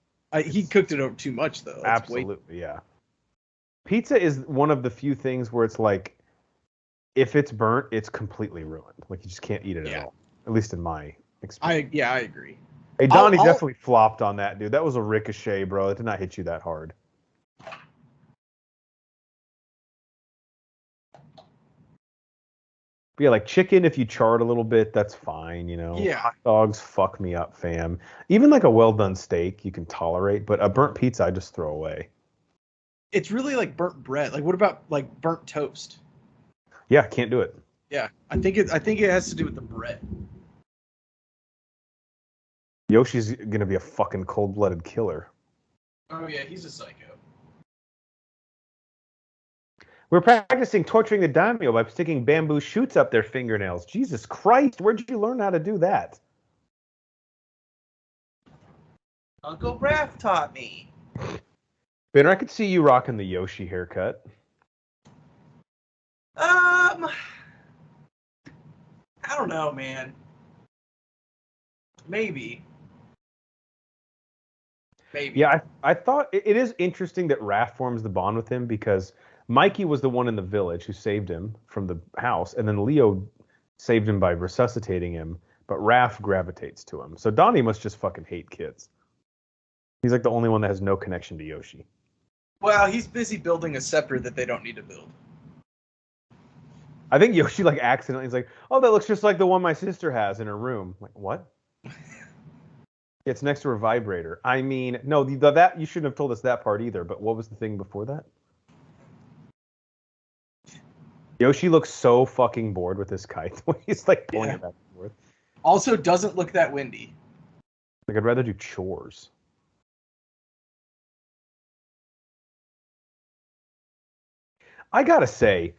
he cooked it over too much, though. That's absolutely, yeah. Pizza is one of the few things where it's like, if it's burnt, it's completely ruined. Like, you just can't eat it at all. At least in my experience. I agree. Hey, Donnie definitely flopped on that, dude. That was a ricochet, bro. It did not hit you that hard. But yeah, like chicken, if you char it a little bit, that's fine, you know. Yeah. Hot dogs fuck me up, fam. Even like a well-done steak, you can tolerate, but a burnt pizza, I just throw away. It's really like burnt bread. Like, what about like burnt toast? Yeah, can't do it. Yeah, I think it has to do with the bread. Yoshi's gonna be a fucking cold-blooded killer. Oh yeah, he's a psycho. We're practicing torturing the daimyo by sticking bamboo shoots up their fingernails. Jesus Christ, where'd you learn how to do that? Uncle Raph taught me. Banner, I could see you rocking the Yoshi haircut. I don't know, man. Maybe. Yeah, I thought it is interesting that Raph forms the bond with him because Mikey was the one in the village who saved him from the house, and then Leo saved him by resuscitating him, but Raph gravitates to him. So Donnie must just fucking hate kids. He's like the only one that has no connection to Yoshi. Well, he's busy building a scepter that they don't need to build. I think Yoshi like accidentally is like, oh, that looks just like the one my sister has in her room. Like, what? It's next to her vibrator. I mean, no, that you shouldn't have told us that part either. But what was the thing before that? Yoshi looks so fucking bored with his kite when he's like pulling it back and forth. Also, doesn't look that windy. Like, I'd rather do chores. I gotta say,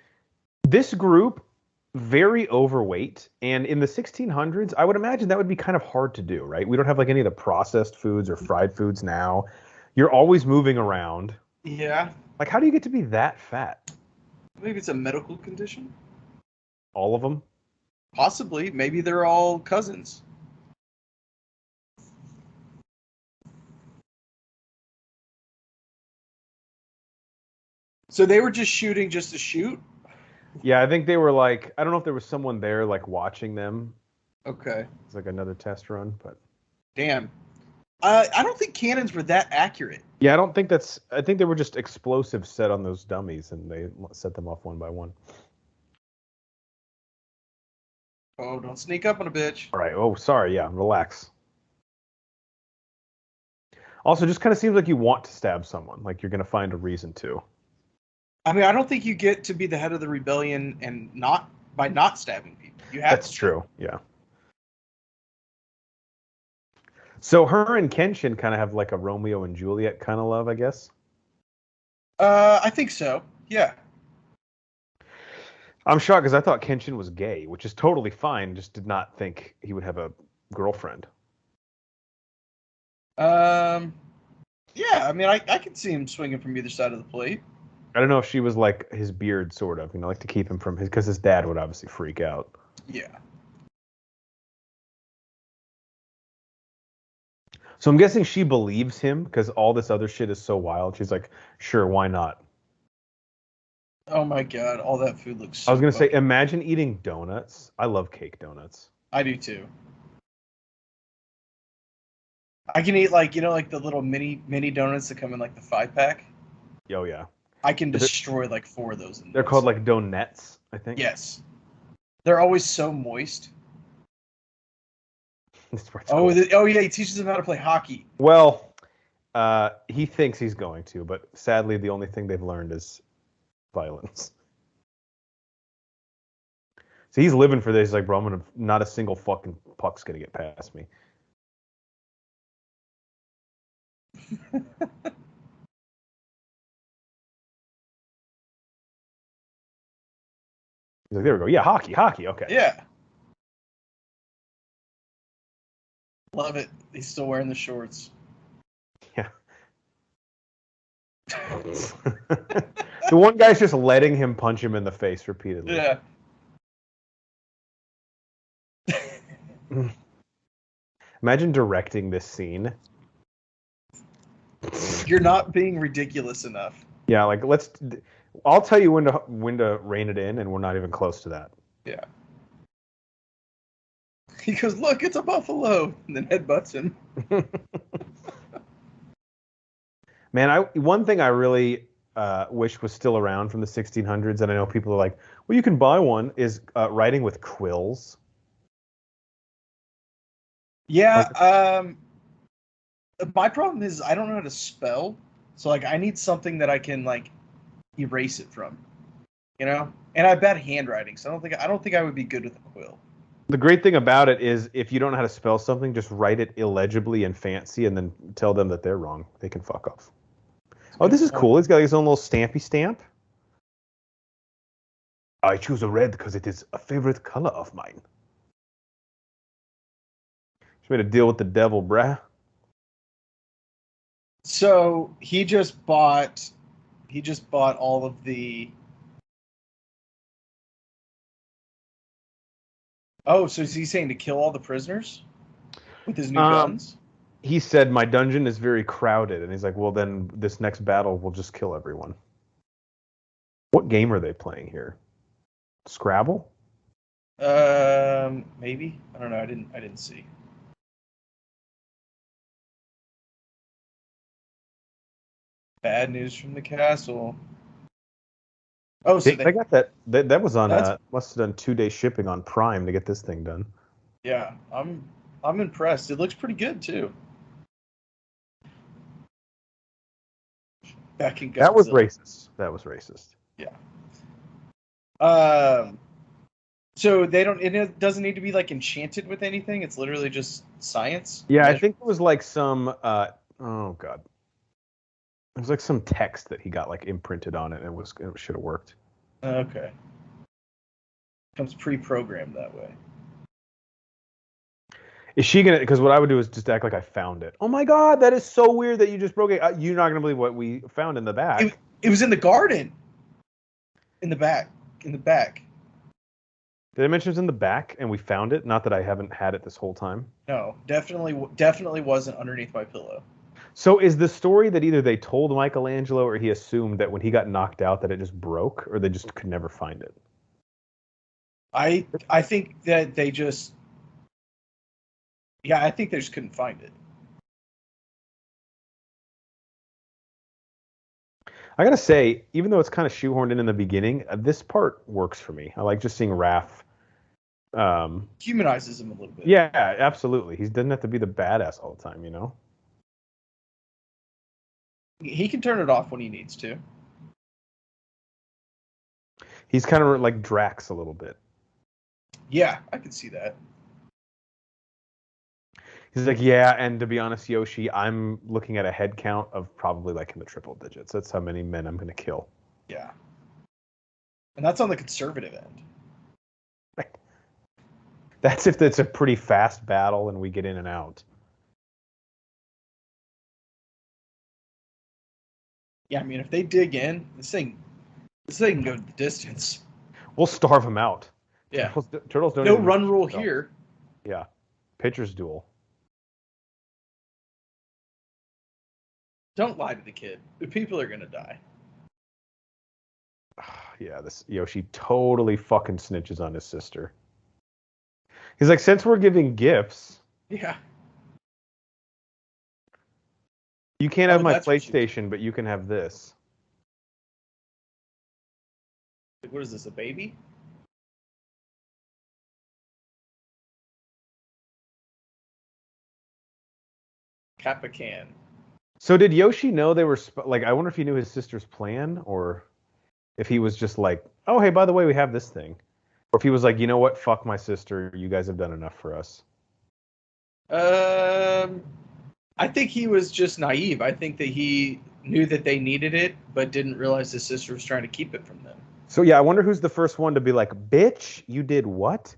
this group, very overweight, and in the 1600s, I would imagine that would be kind of hard to do, right? We don't have like any of the processed foods or fried foods now. You're always moving around. Yeah. Like, how do you get to be that fat? Maybe it's a medical condition. All of them? Possibly. Maybe they're all cousins. So they were just shooting just to shoot? Yeah, I think they were like, I don't know if there was someone there like watching them. Okay. It's like another test run, but. Damn. I don't think cannons were that accurate. Yeah, I don't think I think they were just explosives set on those dummies and they set them off one by one. Oh, don't sneak up on a bitch. All right. Oh, sorry. Yeah, relax. Also, just kind of seems like you want to stab someone. Like you're going to find a reason to. I mean, I don't think you get to be the head of the rebellion and not by not stabbing people. You have That's to. true. Yeah. So her and Kenshin kind of have like a Romeo and Juliet kind of love, I guess. I think so. Yeah. I'm shocked because I thought Kenshin was gay, which is totally fine. Just did not think he would have a girlfriend. Um. Yeah. I mean, I could see him swinging from either side of the plate. I don't know if she was like his beard, sort of, like to keep him from because his dad would obviously freak out. Yeah. So I'm guessing she believes him because all this other shit is so wild. She's like, sure, why not? Oh my god, all that food looks I was so gonna say, fucking. imagine eating donuts. I love cake donuts. I do too. I can eat like the little mini donuts that come in like the 5-pack. Oh yeah, I can they're, destroy like 4 of those in they're called once. like donuts, I think. Yes. They're always so moist. That's where it's Oh, cool. oh yeah, he teaches them how to play hockey. Well, he thinks he's going to, but sadly, the only thing they've learned is violence. So he's living for this. He's like, bro, not a single fucking puck's gonna get past me. He's like, there we go. Yeah, hockey. Okay. Yeah. Love it. He's still wearing the shorts. Yeah. The one guy's just letting him punch him in the face repeatedly. Yeah. Imagine directing this scene. You're not being ridiculous enough. Yeah, like I'll tell you when to rein it in, and we're not even close to that. Yeah. He goes, look, it's a buffalo, and then headbutts him. Man, one thing I really wish was still around from the 1600s, and I know people are like, well, you can buy one, is writing with quills. Yeah, my problem is I don't know how to spell, so like I need something that I can like erase it from, you know. And I have bad handwriting, so I don't think I would be good with a quill. The great thing about it is if you don't know how to spell something, just write it illegibly and fancy, and then tell them that they're wrong. They can fuck off. Oh, this is cool. He's got his own little stampy stamp. I choose a red because it is a favorite color of mine. Just made a deal with the devil, bruh. So he just bought all of the. Oh, so is he saying to kill all the prisoners with his new guns? He said, my dungeon is very crowded. And he's like, well, then this next battle will just kill everyone. What game are they playing here? Scrabble? Maybe. I don't know. I didn't see. Bad news from the castle. Oh, so they got that. That was on. Must have done 2-day shipping on Prime to get this thing done. Yeah, I'm impressed. It looks pretty good too. Backing Godzilla. That was racist. That was racist. Yeah. So they don't. It doesn't need to be like enchanted with anything. It's literally just science. Yeah, I think it was like some. Oh god. It was like some text that he got like imprinted on it, and it should have worked. Okay. Comes pre-programmed that way. Is she gonna? Because what I would do is just act like I found it. Oh my god, that is so weird that you just broke it. You're not gonna believe what we found in the back. It was in the garden. In the back. In the back. Did I mention it was in the back and we found it? Not that I haven't had it this whole time. No, definitely wasn't underneath my pillow. So is the story that either they told Michelangelo or he assumed that when he got knocked out that it just broke, or they just could never find it? I think that they just. Yeah, I think they just couldn't find it. I gotta say, even though it's kind of shoehorned in the beginning, this part works for me. I like just seeing Raph. Humanizes him a little bit. Yeah, absolutely. He doesn't have to be the badass all the time, you know? He can turn it off when he needs to. He's kind of like Drax a little bit. Yeah, I can see that. He's like, yeah, and to be honest, Yoshi, I'm looking at a head count of probably like in the triple digits. That's how many men I'm going to kill. Yeah. And that's on the conservative end. That's if it's a pretty fast battle and we get in and out. Yeah, I mean, if they dig in, this thing can go the distance. We'll starve them out. Yeah. Turtles don't No even run rule here. Yeah. Pitcher's duel. Don't lie to the kid. The people are going to die. Yeah, this Yoshi totally fucking snitches on his sister. He's like, since we're giving gifts, Yeah. you can't have my PlayStation, but you can have this. What is this, a baby? Kappa can. So did Yoshi know they were like? I wonder if he knew his sister's plan, or if he was just like, "Oh, hey, by the way, we have this thing," or if he was like, "You know what? Fuck my sister. You guys have done enough for us." I think he was just naive. I think that he knew that they needed it, but didn't realize his sister was trying to keep it from them. So yeah, I wonder who's the first one to be like, "Bitch, you did what?"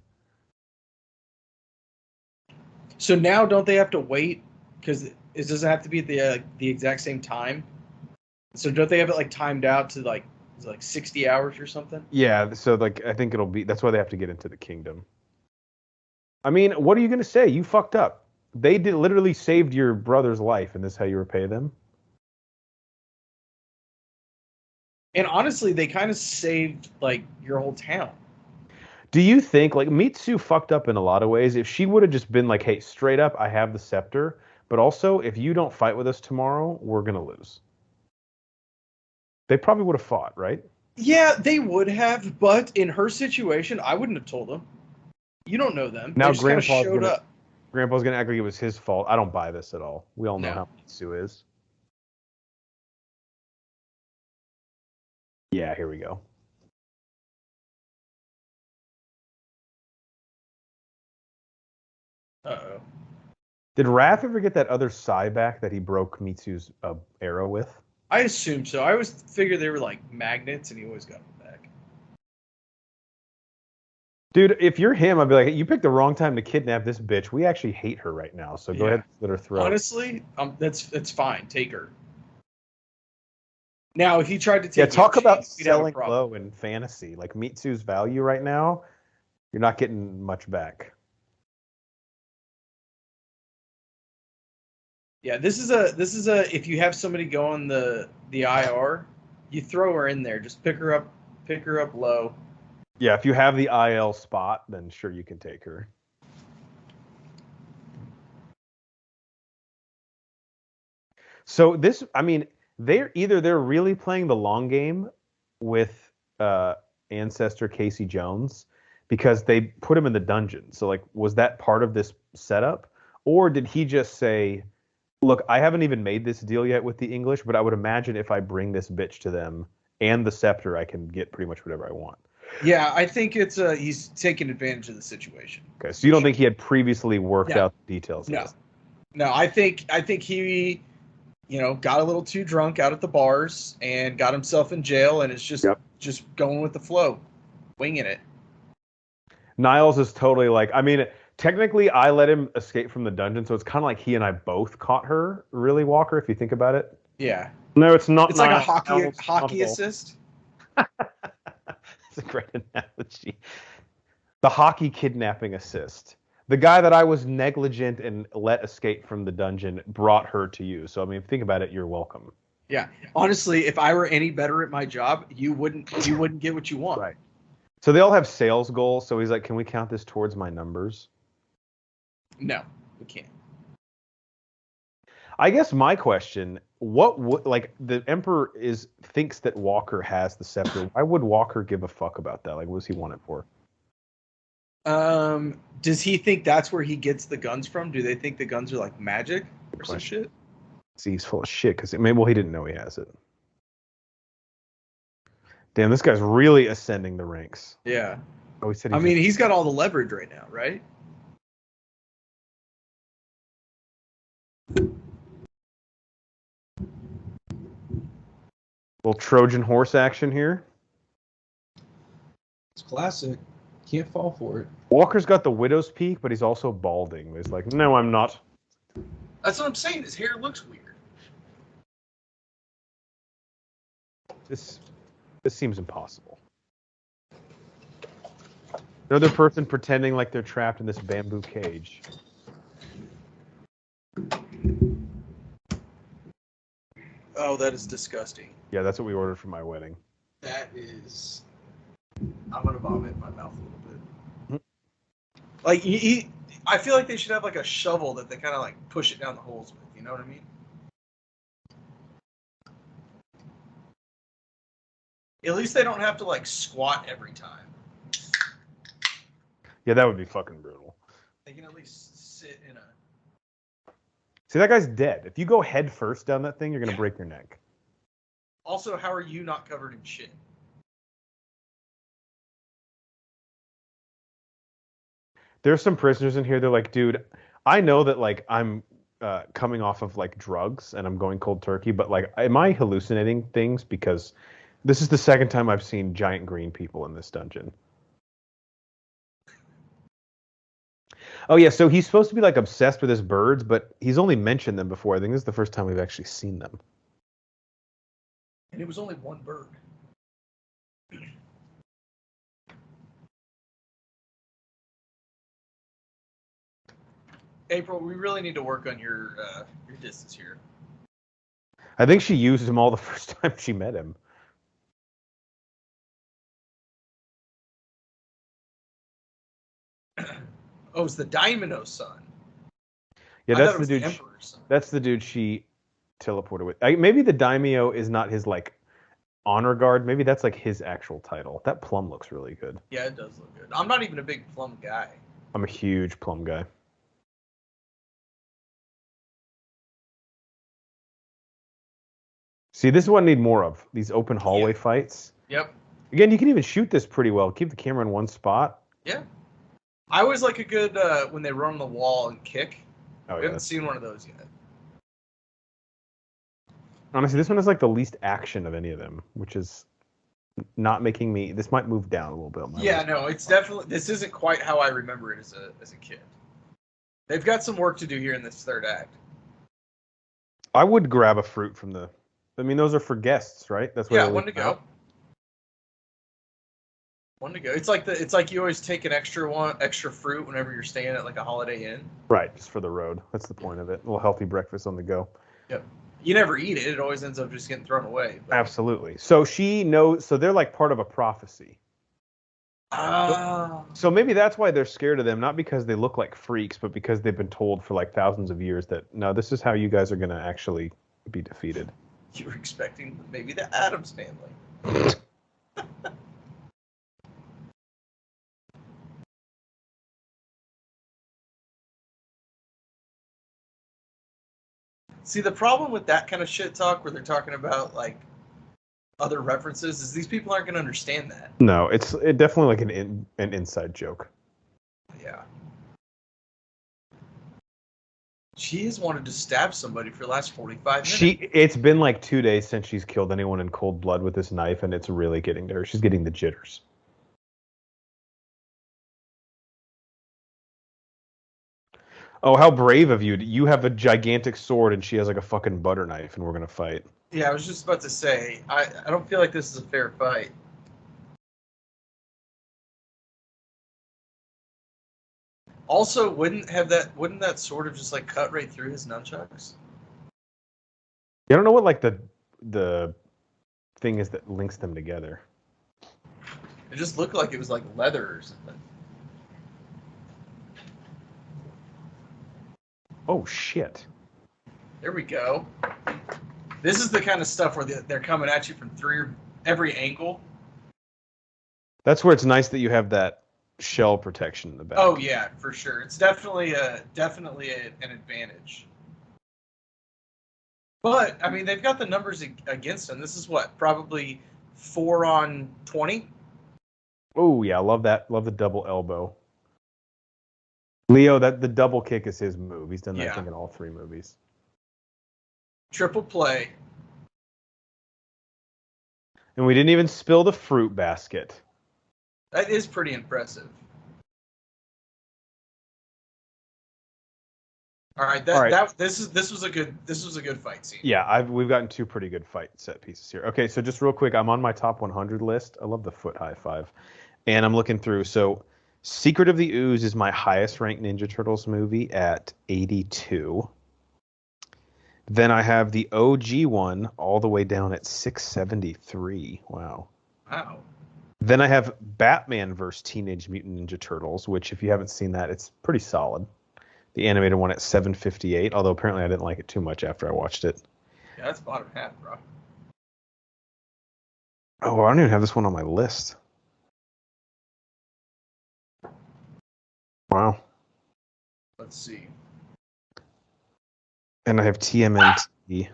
So now, don't they have to wait? Because it doesn't have to be at the exact same time. So don't they have it like timed out to like 60 hours or something? Yeah. So like, I think it'll be. That's why they have to get into the kingdom. I mean, what are you gonna say? You fucked up. They did literally saved your brother's life, and this is how you repay them? And honestly, they kind of saved like your whole town. Do you think like Mitsu fucked up in a lot of ways? If she would have just been like, "Hey, straight up, I have the scepter, but also if you don't fight with us tomorrow, we're gonna lose." They probably would have fought, right? Yeah, they would have, but in her situation, I wouldn't have told them. You don't know them. Now they just kind of showed up. Grandpa's gonna act like it was his fault. I don't buy this at all. We all know how Mitsu is. Yeah, here we go. Uh-oh. Did Raph ever get that other Sai back that he broke Mitsu's arrow with? I assume so. I always figured they were like magnets, and he always got them back. Dude, if you're him, I'd be like, you picked the wrong time to kidnap this bitch. We actually hate her right now, so go ahead and slit her throat. Honestly, that's fine. Take her. Now, if he tried to take talk about selling low in fantasy. Like Mitsu's value right now, you're not getting much back. Yeah, this is a if you have somebody go on the IR, you throw her in there. Just pick her up low. Yeah, if you have the IL spot, then sure you can take her. So this, I mean, they're really playing the long game with ancestor Casey Jones because they put him in the dungeon. So like, was that part of this setup, or did he just say, "Look, I haven't even made this deal yet with the English, but I would imagine if I bring this bitch to them and the scepter, I can get pretty much whatever I want." Yeah, I think it's he's taking advantage of the situation. Okay, so you don't think he had previously worked out the details? No, I think he, got a little too drunk out at the bars and got himself in jail, and it's just going with the flow, winging it. Niles is totally like, I mean, technically I let him escape from the dungeon, so it's kind of like he and I both caught her, really, Walker, if you think about it. Yeah. No, it's not. It's like a hockey assist. That's a great analogy. The hockey kidnapping assist. The guy that I was negligent and let escape from the dungeon brought her to you. So I mean, think about it. You're welcome. Yeah. Honestly, if I were any better at my job, you wouldn't get what you want. Right. So they all have sales goals. So he's like, "Can we count this towards my numbers?" No, we can't. I guess my question, like the Emperor thinks that Walker has the scepter. Why would Walker give a fuck about that? Like, what does he want it for? Does he think that's where he gets the guns from? Do they think the guns are like magic or some shit? See, he's full of shit because he didn't know he has it. Damn, this guy's really ascending the ranks. Yeah. Oh, he said. He's got all the leverage right now, right? Little Trojan horse action here. It's classic. Can't fall for it. Walker's got the widow's peak, but he's also balding. He's like, no, I'm not. That's what I'm saying. His hair looks weird. This seems impossible. Another person pretending like they're trapped in this bamboo cage. Oh, that is disgusting. Yeah, that's what we ordered for my wedding. That is... I'm going to vomit in my mouth a little bit. Mm-hmm. Like, I feel like they should have like a shovel that they kind of like push it down the holes with. You know what I mean? At least they don't have to like squat every time. Yeah, that would be fucking brutal. They can at least sit in a... See, that guy's dead. If you go head first down that thing, you're going to break your neck. Also, how are you not covered in shit? There's some prisoners in here. They're like, dude, I know that like I'm coming off of like drugs and I'm going cold turkey, but like, am I hallucinating things? Because this is the second time I've seen giant green people in this dungeon. Oh yeah, so he's supposed to be like obsessed with his birds, but he's only mentioned them before. I think this is the first time we've actually seen them. And it was only one bird. April, we really need to work on your distance here. I think she used him all the first time she met him. Oh, it's the Daimyo son. Yeah, that's the dude. That's the dude she teleported with. Maybe the Daimyo is not his like honor guard. Maybe that's like his actual title. That plum looks really good. Yeah, it does look good. I'm not even a big plum guy. I'm a huge plum guy. See, this is what I need more of. These open hallway fights. Yep. Again, you can even shoot this pretty well. Keep the camera in one spot. Yeah. I always like a good when they run on the wall and kick. Oh, we haven't seen one of those yet. Honestly, this one is like the least action of any of them, which is not making me... This might move down a little bit. Yeah, no, it's definitely... This isn't quite how I remember it as a kid. They've got some work to do here in this third act. I would grab a fruit from the... I mean, those are for guests, right? That's what one to go. One to go. It's like you always take an extra fruit whenever you're staying at like a Holiday Inn. Right, just for the road. That's the point of it. A little healthy breakfast on the go. Yep. You never eat it. It always ends up just getting thrown away. But... Absolutely. So she knows. So they're like part of a prophecy. So maybe that's why they're scared of them, not because they look like freaks, but because they've been told for like thousands of years that no, this is how you guys are going to actually be defeated. You were expecting maybe the Addams Family. See, the problem with that kind of shit talk where they're talking about, like, other references is these people aren't going to understand that. No, it's definitely like an inside joke. Yeah. She has wanted to stab somebody for the last 45 minutes. It's been like 2 days since she's killed anyone in cold blood with this knife, and it's really getting to her. She's getting the jitters. Oh, how brave of you. You have a gigantic sword and she has like a fucking butter knife and we're going to fight. Yeah, I was just about to say, I don't feel like this is a fair fight. Also, wouldn't that sword have just like cut right through his nunchucks? Yeah, I don't know what like the thing is that links them together. It just looked like it was like leather or something. Oh, shit. There we go. This is the kind of stuff where they're coming at you from every angle. That's where it's nice that you have that shell protection in the back. Oh, yeah, for sure. It's definitely an advantage. But, I mean, they've got the numbers against them. This is what, probably 4 on 20? Oh, yeah, I love that. Love the double elbow. Leo, the double kick is his move. He's done that thing in all 3 movies. Triple play. And we didn't even spill the fruit basket. That is pretty impressive. All right, this was a good fight scene. Yeah, we've gotten two pretty good fight set pieces here. Okay, so just real quick, I'm on my top 100 list. I love the foot high five, and I'm looking through. So, Secret of the Ooze is my highest ranked Ninja Turtles movie at 82. Then I have the OG one all the way down at 673. Wow. Wow. Then I have Batman vs. Teenage Mutant Ninja Turtles, which if you haven't seen that, it's pretty solid. The animated one at 758, although apparently I didn't like it too much after I watched it. Yeah, that's bottom half, bro. Oh, I don't even have this one on my list. Wow. Let's see. And I have TMNT.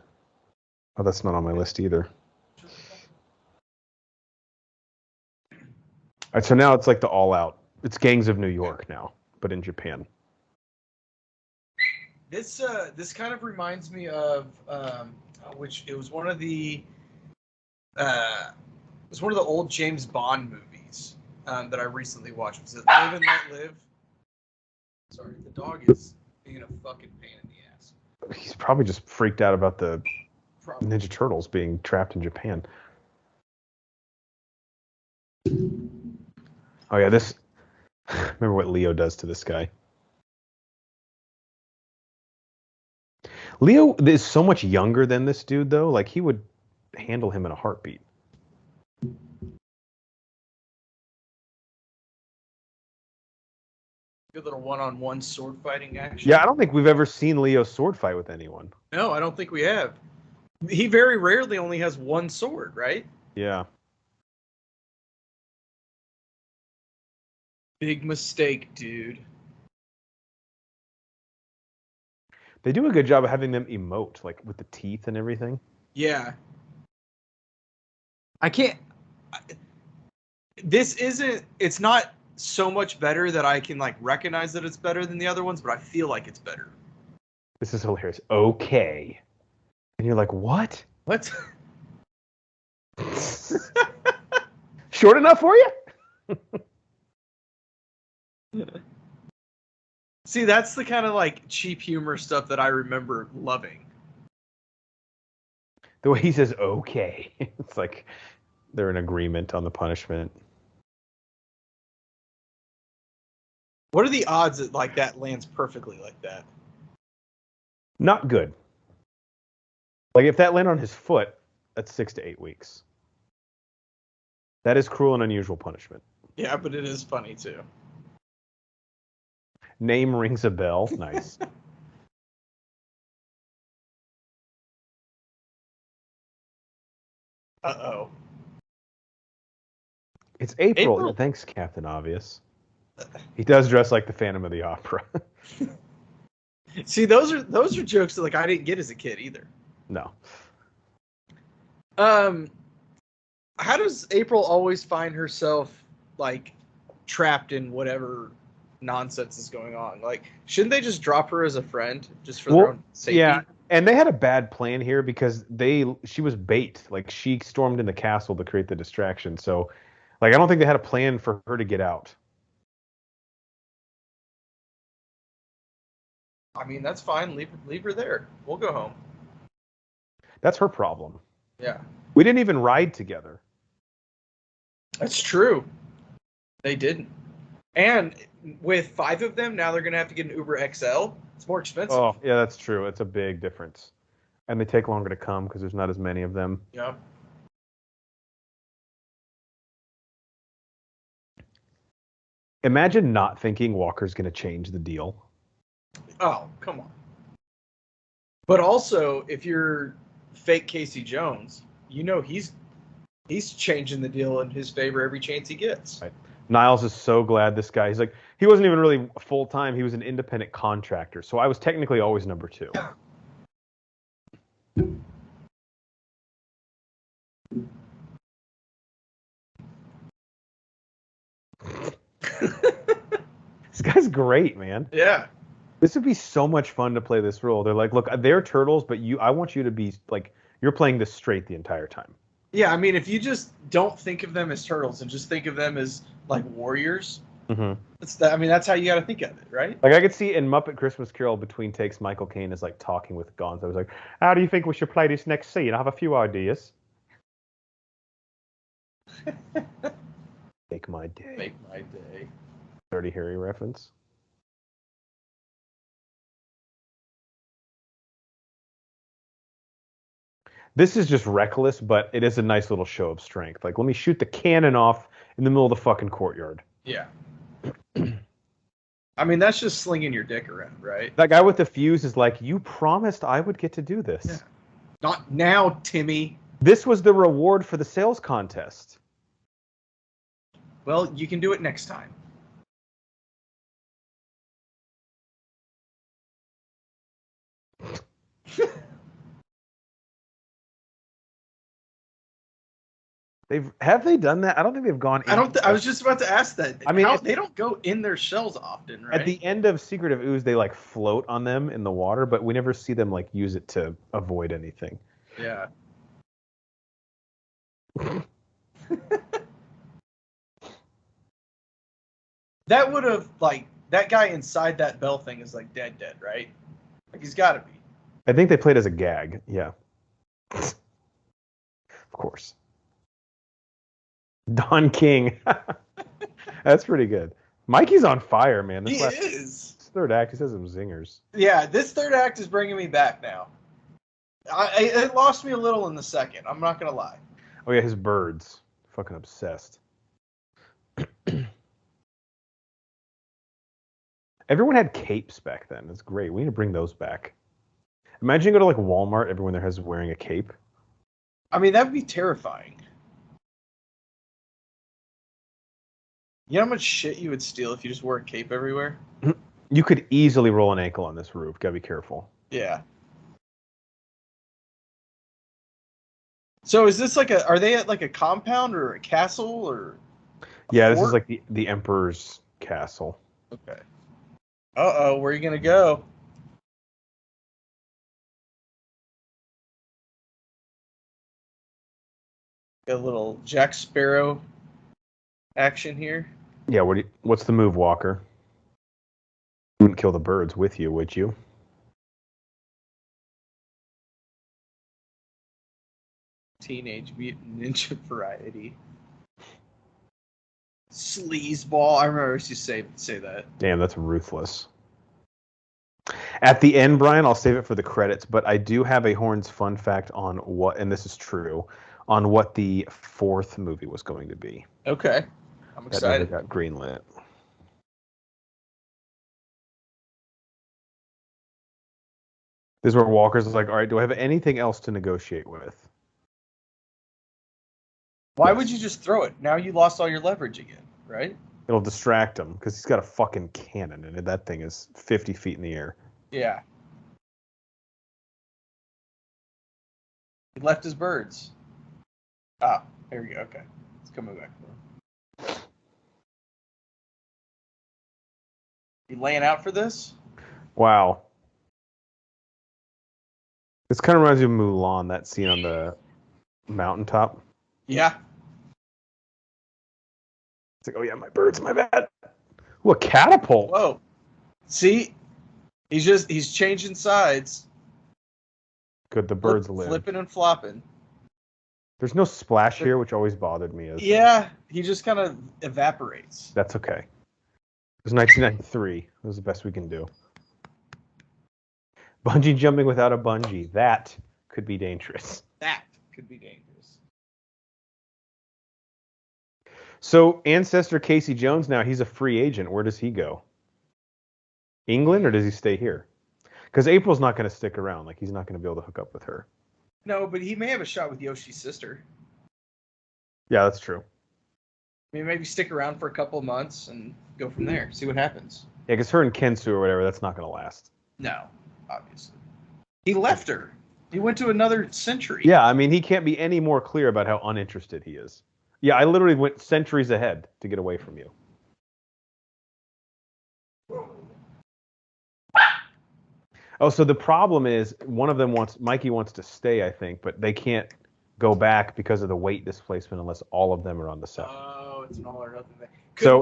Oh, that's not on my list either. All right, so now it's like the All Out. It's Gangs of New York now, but in Japan. This kind of reminds me of which it was one of the old James Bond movies that I recently watched. Was it Live and Let Live? Sorry, the dog is being a fucking pain in the ass. He's probably just freaked out about the Ninja Turtles being trapped in Japan. Oh yeah, this. Remember what Leo does to this guy. Leo is so much younger than this dude, though. Like, he would handle him in a heartbeat. Good little one-on-one sword fighting action. Yeah, I don't think we've ever seen Leo sword fight with anyone. No, I don't think we have. He very rarely only has one sword, right? Yeah. Big mistake, dude. They do a good job of having them emote, like with the teeth and everything. Yeah. I can't. This isn't. It's not so much better that I can like recognize that it's better than the other ones, but I feel like it's better. This is hilarious. Okay. And you're like, what? What? Short enough for you? See, that's the kind of like cheap humor stuff that I remember loving. The way he says, okay. It's like they're in agreement on the punishment. What are the odds that like that lands perfectly like that? Not good. Like if that landed on his foot, that's 6 to 8 weeks. That is cruel and unusual punishment. Yeah, but it is funny too. Name rings a bell. Nice. Uh-oh. It's April. April? Thanks, Captain Obvious. He does dress like the Phantom of the Opera. See, those are jokes that like I didn't get as a kid either. No. How does April always find herself like trapped in whatever nonsense is going on? Like, shouldn't they just drop her as a friend just for their own safety? Yeah, and they had a bad plan here because she was bait. Like she stormed in the castle to create the distraction. So, like, I don't think they had a plan for her to get out. I mean, that's fine. Leave her there. We'll go home. That's her problem. Yeah. We didn't even ride together. That's true. They didn't. And with 5 of them, now they're going to have to get an Uber XL. It's more expensive. Oh, yeah, that's true. It's a big difference. And they take longer to come because there's not as many of them. Yeah. Imagine not thinking Walker's going to change the deal. Oh, come on. But also, if you're fake Casey Jones, you know he's changing the deal in his favor every chance he gets. Right. Niles is so glad this guy. He's like, he wasn't even really full time. He was an independent contractor. So I was technically always number 2. This guy's great, man. Yeah. This would be so much fun to play this role. They're like, look, they're turtles, but I want you to be like, you're playing this straight the entire time. Yeah, I mean, if you just don't think of them as turtles and just think of them as like warriors, that's how you got to think of it, right? Like I could see in Muppet Christmas Carol between takes, Michael Caine is like talking with Gonzo. I was like, how do you think we should play this next scene? I have a few ideas. Make my day. Make my day. Dirty Harry reference. This is just reckless, but it is a nice little show of strength. Like, let me shoot the cannon off in the middle of the fucking courtyard. Yeah. I mean, that's just slinging your dick around, right? That guy with the fuse is like, you promised I would get to do this. Yeah. Not now, Timmy. This was the reward for the sales contest. Well, you can do it next time. Have they done that? I don't think they've gone. I was just about to ask that. I mean, they don't go in their shells often, right? At the end of Secret of Ooze, they like float on them in the water, but we never see them like use it to avoid anything. Yeah. That would have that guy inside that bell thing is like dead, right? Like he's got to be. I think they played as a gag. Yeah. Of course. Don King. That's pretty good. Mikey's on fire, man. This third act, he says some zingers. Yeah, this third act is bringing me back now. It lost me a little in the second. I'm not going to lie. Oh, yeah, his birds. Fucking obsessed. Everyone had capes back then. It's great. We need to bring those back. Imagine you go to like Walmart, everyone there has wearing a cape. I mean, that would be terrifying. You know how much shit you would steal if you just wore a cape everywhere? You could easily roll an ankle on this roof. Gotta be careful. Yeah. So is this are they at like a compound or a castle or? Yeah, this is like the Emperor's castle. Okay. Uh-oh, where are you gonna go? Got a little Jack Sparrow action here. Yeah, what's the move, Walker? You wouldn't kill the birds with you, would you? Teenage Mutant Ninja Variety. Sleazeball. I remember I used to say that. Damn, that's ruthless. At the end, Brian, I'll save it for the credits, but I do have a Horns fun fact on what, and this is true, on what the fourth movie was going to be. Okay. I'm excited. That never got greenlit. This is where Walker's like, all right, do I have anything else to negotiate with? Why would you just throw it? Now you lost all your leverage again, right? It'll distract him because he's got a fucking cannon and that thing is 50 feet in the air. Yeah. He left his birds. Ah, there we go. Okay. It's coming back. You laying out for this? Wow. This kind of reminds me of Mulan, that scene on the mountaintop. Yeah. It's like, oh yeah, my birds, my bad. Ooh, a catapult. Whoa. See? He's changing sides. Good, the birds live. Flipping and flopping. There's no splash here, which always bothered me. Yeah, he just kind of evaporates. That's okay. It was 1993. It was the best we can do. Bungee jumping without a bungee. That could be dangerous. That could be dangerous. So, Ancestor Casey Jones now, he's a free agent. Where does he go? England, or does he stay here? Because April's not going to stick around. Like, he's not going to be able to hook up with her. No, but he may have a shot with Yoshi's sister. Yeah, that's true. I mean, maybe stick around for a couple of months and go from there. See what happens. Yeah, because her and Kensu or whatever, that's not going to last. No, obviously. He left her. He went to another century. Yeah, I mean, he can't be any more clear about how uninterested he is. Yeah, I literally went centuries ahead to get away from you. Oh, so the problem is one of them Mikey wants to stay, I think, but they can't go back because of the weight displacement unless all of them are on the set. Oh, it's an all or nothing thing. So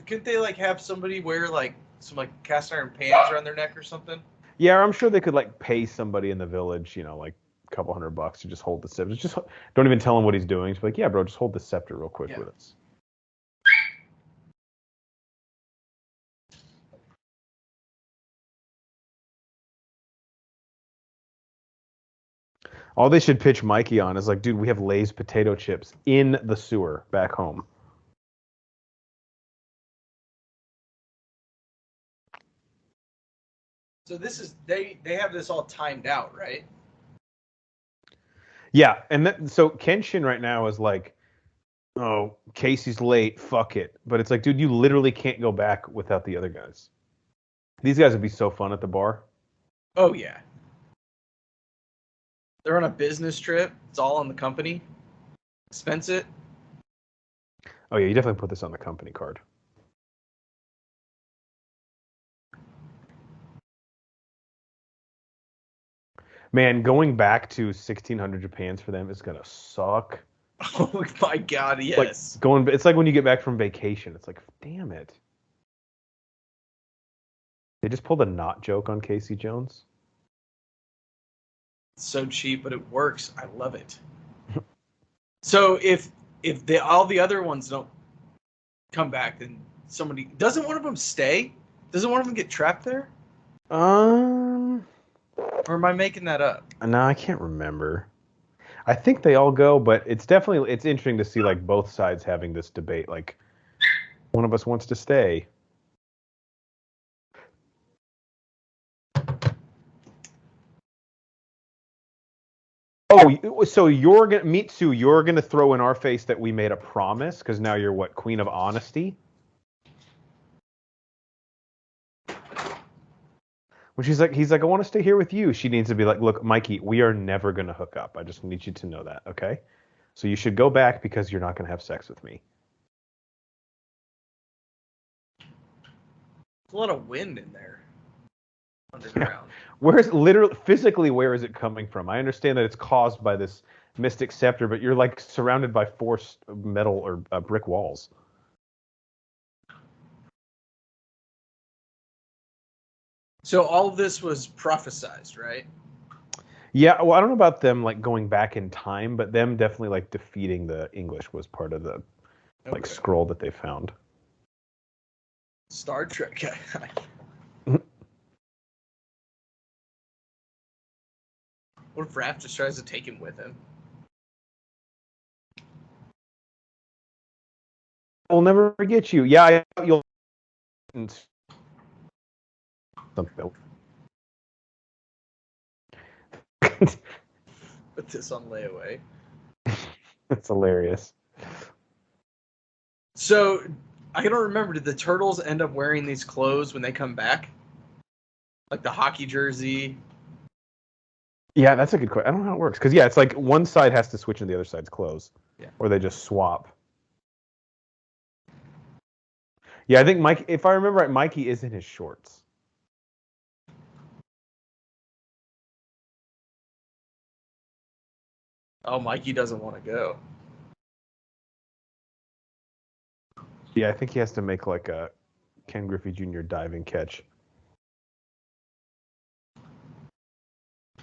Couldn't they like have somebody wear like some like cast iron pants around their neck or something? yeah, I'm sure they could like pay somebody in the village, like a couple $100 to just hold the scepter. Just don't even tell him what he's doing. Just be like, yeah, bro, just hold the scepter real quick with us. All they should pitch Mikey on is like, dude, we have Lay's potato chips in the sewer back home. So this is they have this all timed out, right? Yeah, and so Kenshin right now is like, oh, Casey's late, fuck it. But it's like, dude, you literally can't go back without the other guys. These guys would be so fun at the bar. Oh yeah. They're on a business trip. It's all on the company. Expense it. Oh yeah, you definitely put this on the company card. Man, going back to 1600 Japan's for them is gonna suck. Oh my god, yes. It's like when you get back from vacation. It's like, damn it. They just pulled a not joke on Casey Jones. It's so cheap, but it works. I love it. So if all the other ones don't come back, then somebody doesn't one of them stay? Doesn't one of them get trapped there? Or am I making that up? No, I can't remember. I think they all go, but it's interesting to see like both sides having this debate. Like, one of us wants to stay. Oh, so you're gonna Mitsu, you're gonna throw in our face that we made a promise because now you're what, Queen of Honesty? When he's like, I want to stay here with you. She needs to be like, look, Mikey, we are never gonna hook up. I just need you to know that, okay? So you should go back because you're not gonna have sex with me. There's a lot of wind in there. Underground. Where is it coming from? I understand that it's caused by this mystic scepter, but you're like surrounded by forced metal or brick walls. So all of this was prophesized, right? Yeah, well, I don't know about them like going back in time, but them definitely like defeating the English was part of the like scroll that they found. Star Trek guy. What if Raph just tries to take him with him? We'll never forget you. Yeah, you'll. Something. Put this on layaway. That's hilarious. So, I don't remember. Did the turtles end up wearing these clothes when they come back? Like the hockey jersey? Yeah, that's a good question. I don't know how it works. Because, yeah, it's like one side has to switch into the other side's clothes. Yeah. Or they just swap. Yeah, I think if I remember right, Mikey is in his shorts. Oh, Mikey doesn't want to go. Yeah, I think he has to make like a Ken Griffey Jr. diving catch.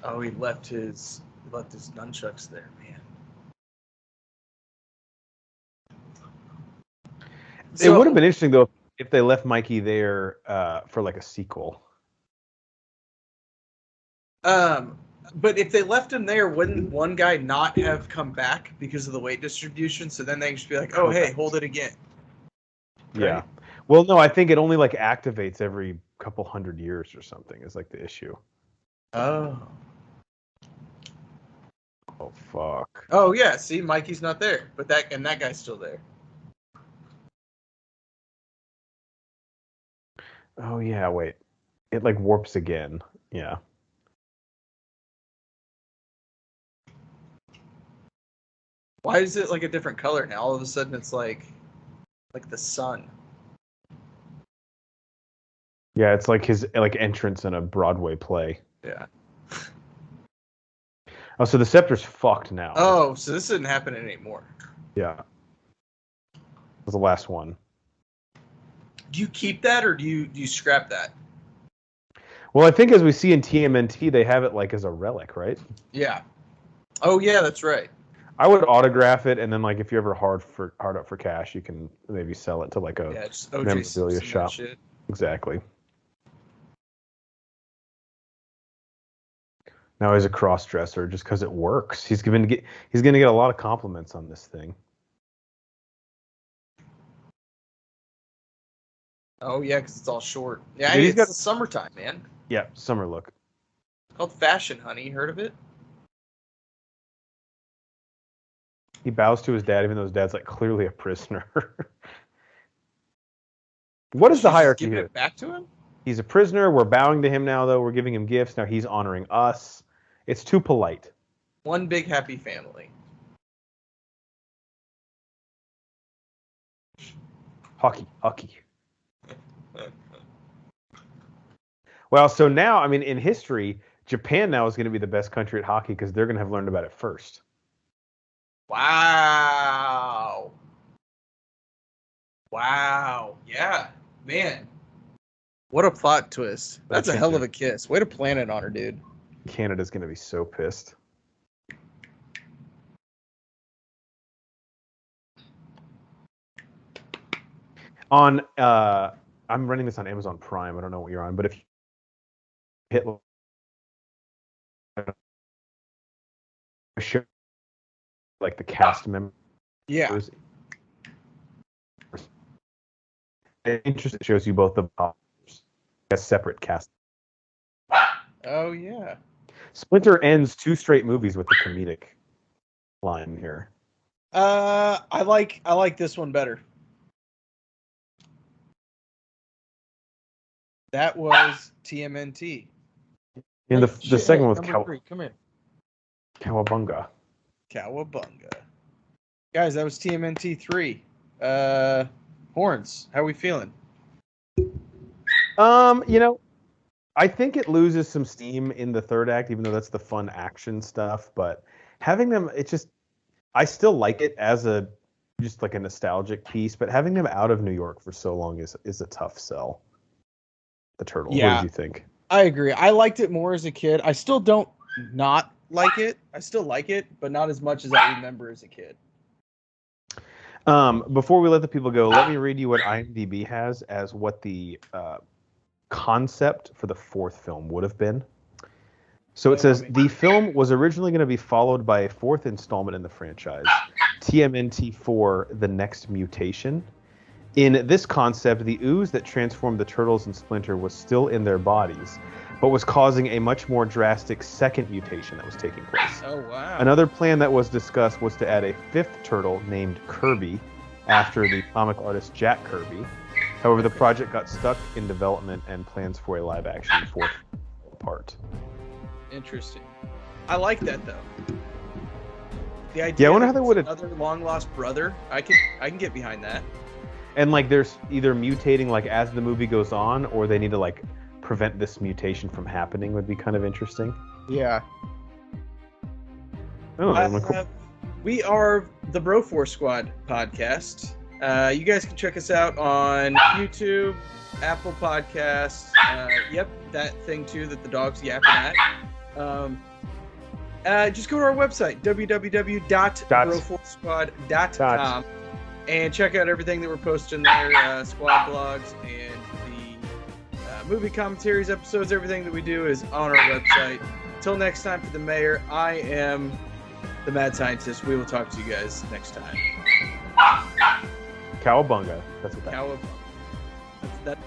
Oh, he left his nunchucks there, man. It would have been interesting though if they left Mikey there for like a sequel. But if they left him there, wouldn't one guy not have come back because of the weight distribution? So then they just be like, "Oh, hey, hold it again." Right? Yeah. Well, no, I think it only like activates every couple hundred years or something. Is like the issue. Oh. Oh fuck. Oh yeah. See, Mikey's not there, but that guy's still there. Oh yeah. Wait. It like warps again. Yeah. Why is it like a different color now? All of a sudden, it's like the sun. Yeah, it's like his like entrance in a Broadway play. Yeah. Oh, so the scepter's fucked now. Oh, so this isn't happening anymore. Yeah. That was the last one. Do you keep that or do you scrap that? Well, I think as we see in TMNT, they have it like as a relic, right? Yeah. Oh yeah, that's right. I would autograph it, and then like if you're ever hard up for cash, you can maybe sell it to like a Just OJ memorabilia Simpson shop. shit. Exactly. Now he's a cross dresser just because it works. He's gonna get a lot of compliments on this thing. Oh yeah, because it's all short. Yeah, Dude, it's got summertime, man. Yeah, summer look. It's called fashion, honey. You heard of it? He bows to his dad, even though his dad's like clearly a prisoner. What is the hierarchy here? It back to him? He's a prisoner. We're bowing to him now, though. We're giving him gifts. Now he's honoring us. It's too polite. One big happy family. Hockey. Well, so now, I mean, in history, Japan now is going to be the best country at hockey because they're going to have learned about it first. Wow. Yeah, man. What a plot twist. That's a hell of a kiss. Way to plan it on her, dude. Canada's going to be so pissed. I'm running this on Amazon Prime. I don't know what you're on, but if you hit show like the cast members, it shows you both the as separate cast. Oh yeah. Splinter ends 2 straight movies with the comedic line here. I like this one better. That was TMNT. And the second one was Come here. Cowabunga. Guys, that was TMNT 3. Horns, how are we feeling? I think it loses some steam in the third act, even though that's the fun action stuff. But having them, I still like it as just like a nostalgic piece. But having them out of New York for so long is a tough sell. The Turtles. Yeah. What did you think? I agree. I liked it more as a kid. I still don't not like it. I still like it, but not as much as I remember as a kid. Before we let the people go, let me read you what IMDb has as what the concept for the 4th film would have been. So it says, the film was originally going to be followed by a 4th installment in the franchise, TMNT 4, The Next Mutation. In this concept, the ooze that transformed the Turtles and Splinter was still in their bodies, but was causing a much more drastic second mutation that was taking place. Oh, wow. Another plan that was discussed was to add a 5th turtle named Kirby, after the comic artist Jack Kirby. However, the project got stuck in development and plans for a live-action 4th part. Interesting. I like that, though. The idea I wonder how they would have... another long-lost brother, I can get behind that. And like there's either mutating like as the movie goes on, or they need to like prevent this mutation from happening would be kind of interesting. Yeah. Oh, we are the Broforce Squad podcast. You guys can check us out on YouTube, Apple Podcasts. Yep, that thing too that the dog's yapping at. Just go to our website, www.broforcesquad.com. And check out everything that we're posting there, squad blogs and the movie commentaries, episodes, everything that we do is on our website. Until next time, for the mayor, I am the Mad Scientist. We will talk to you guys next time. Cowabunga. That's what that Cowabunga. That's that.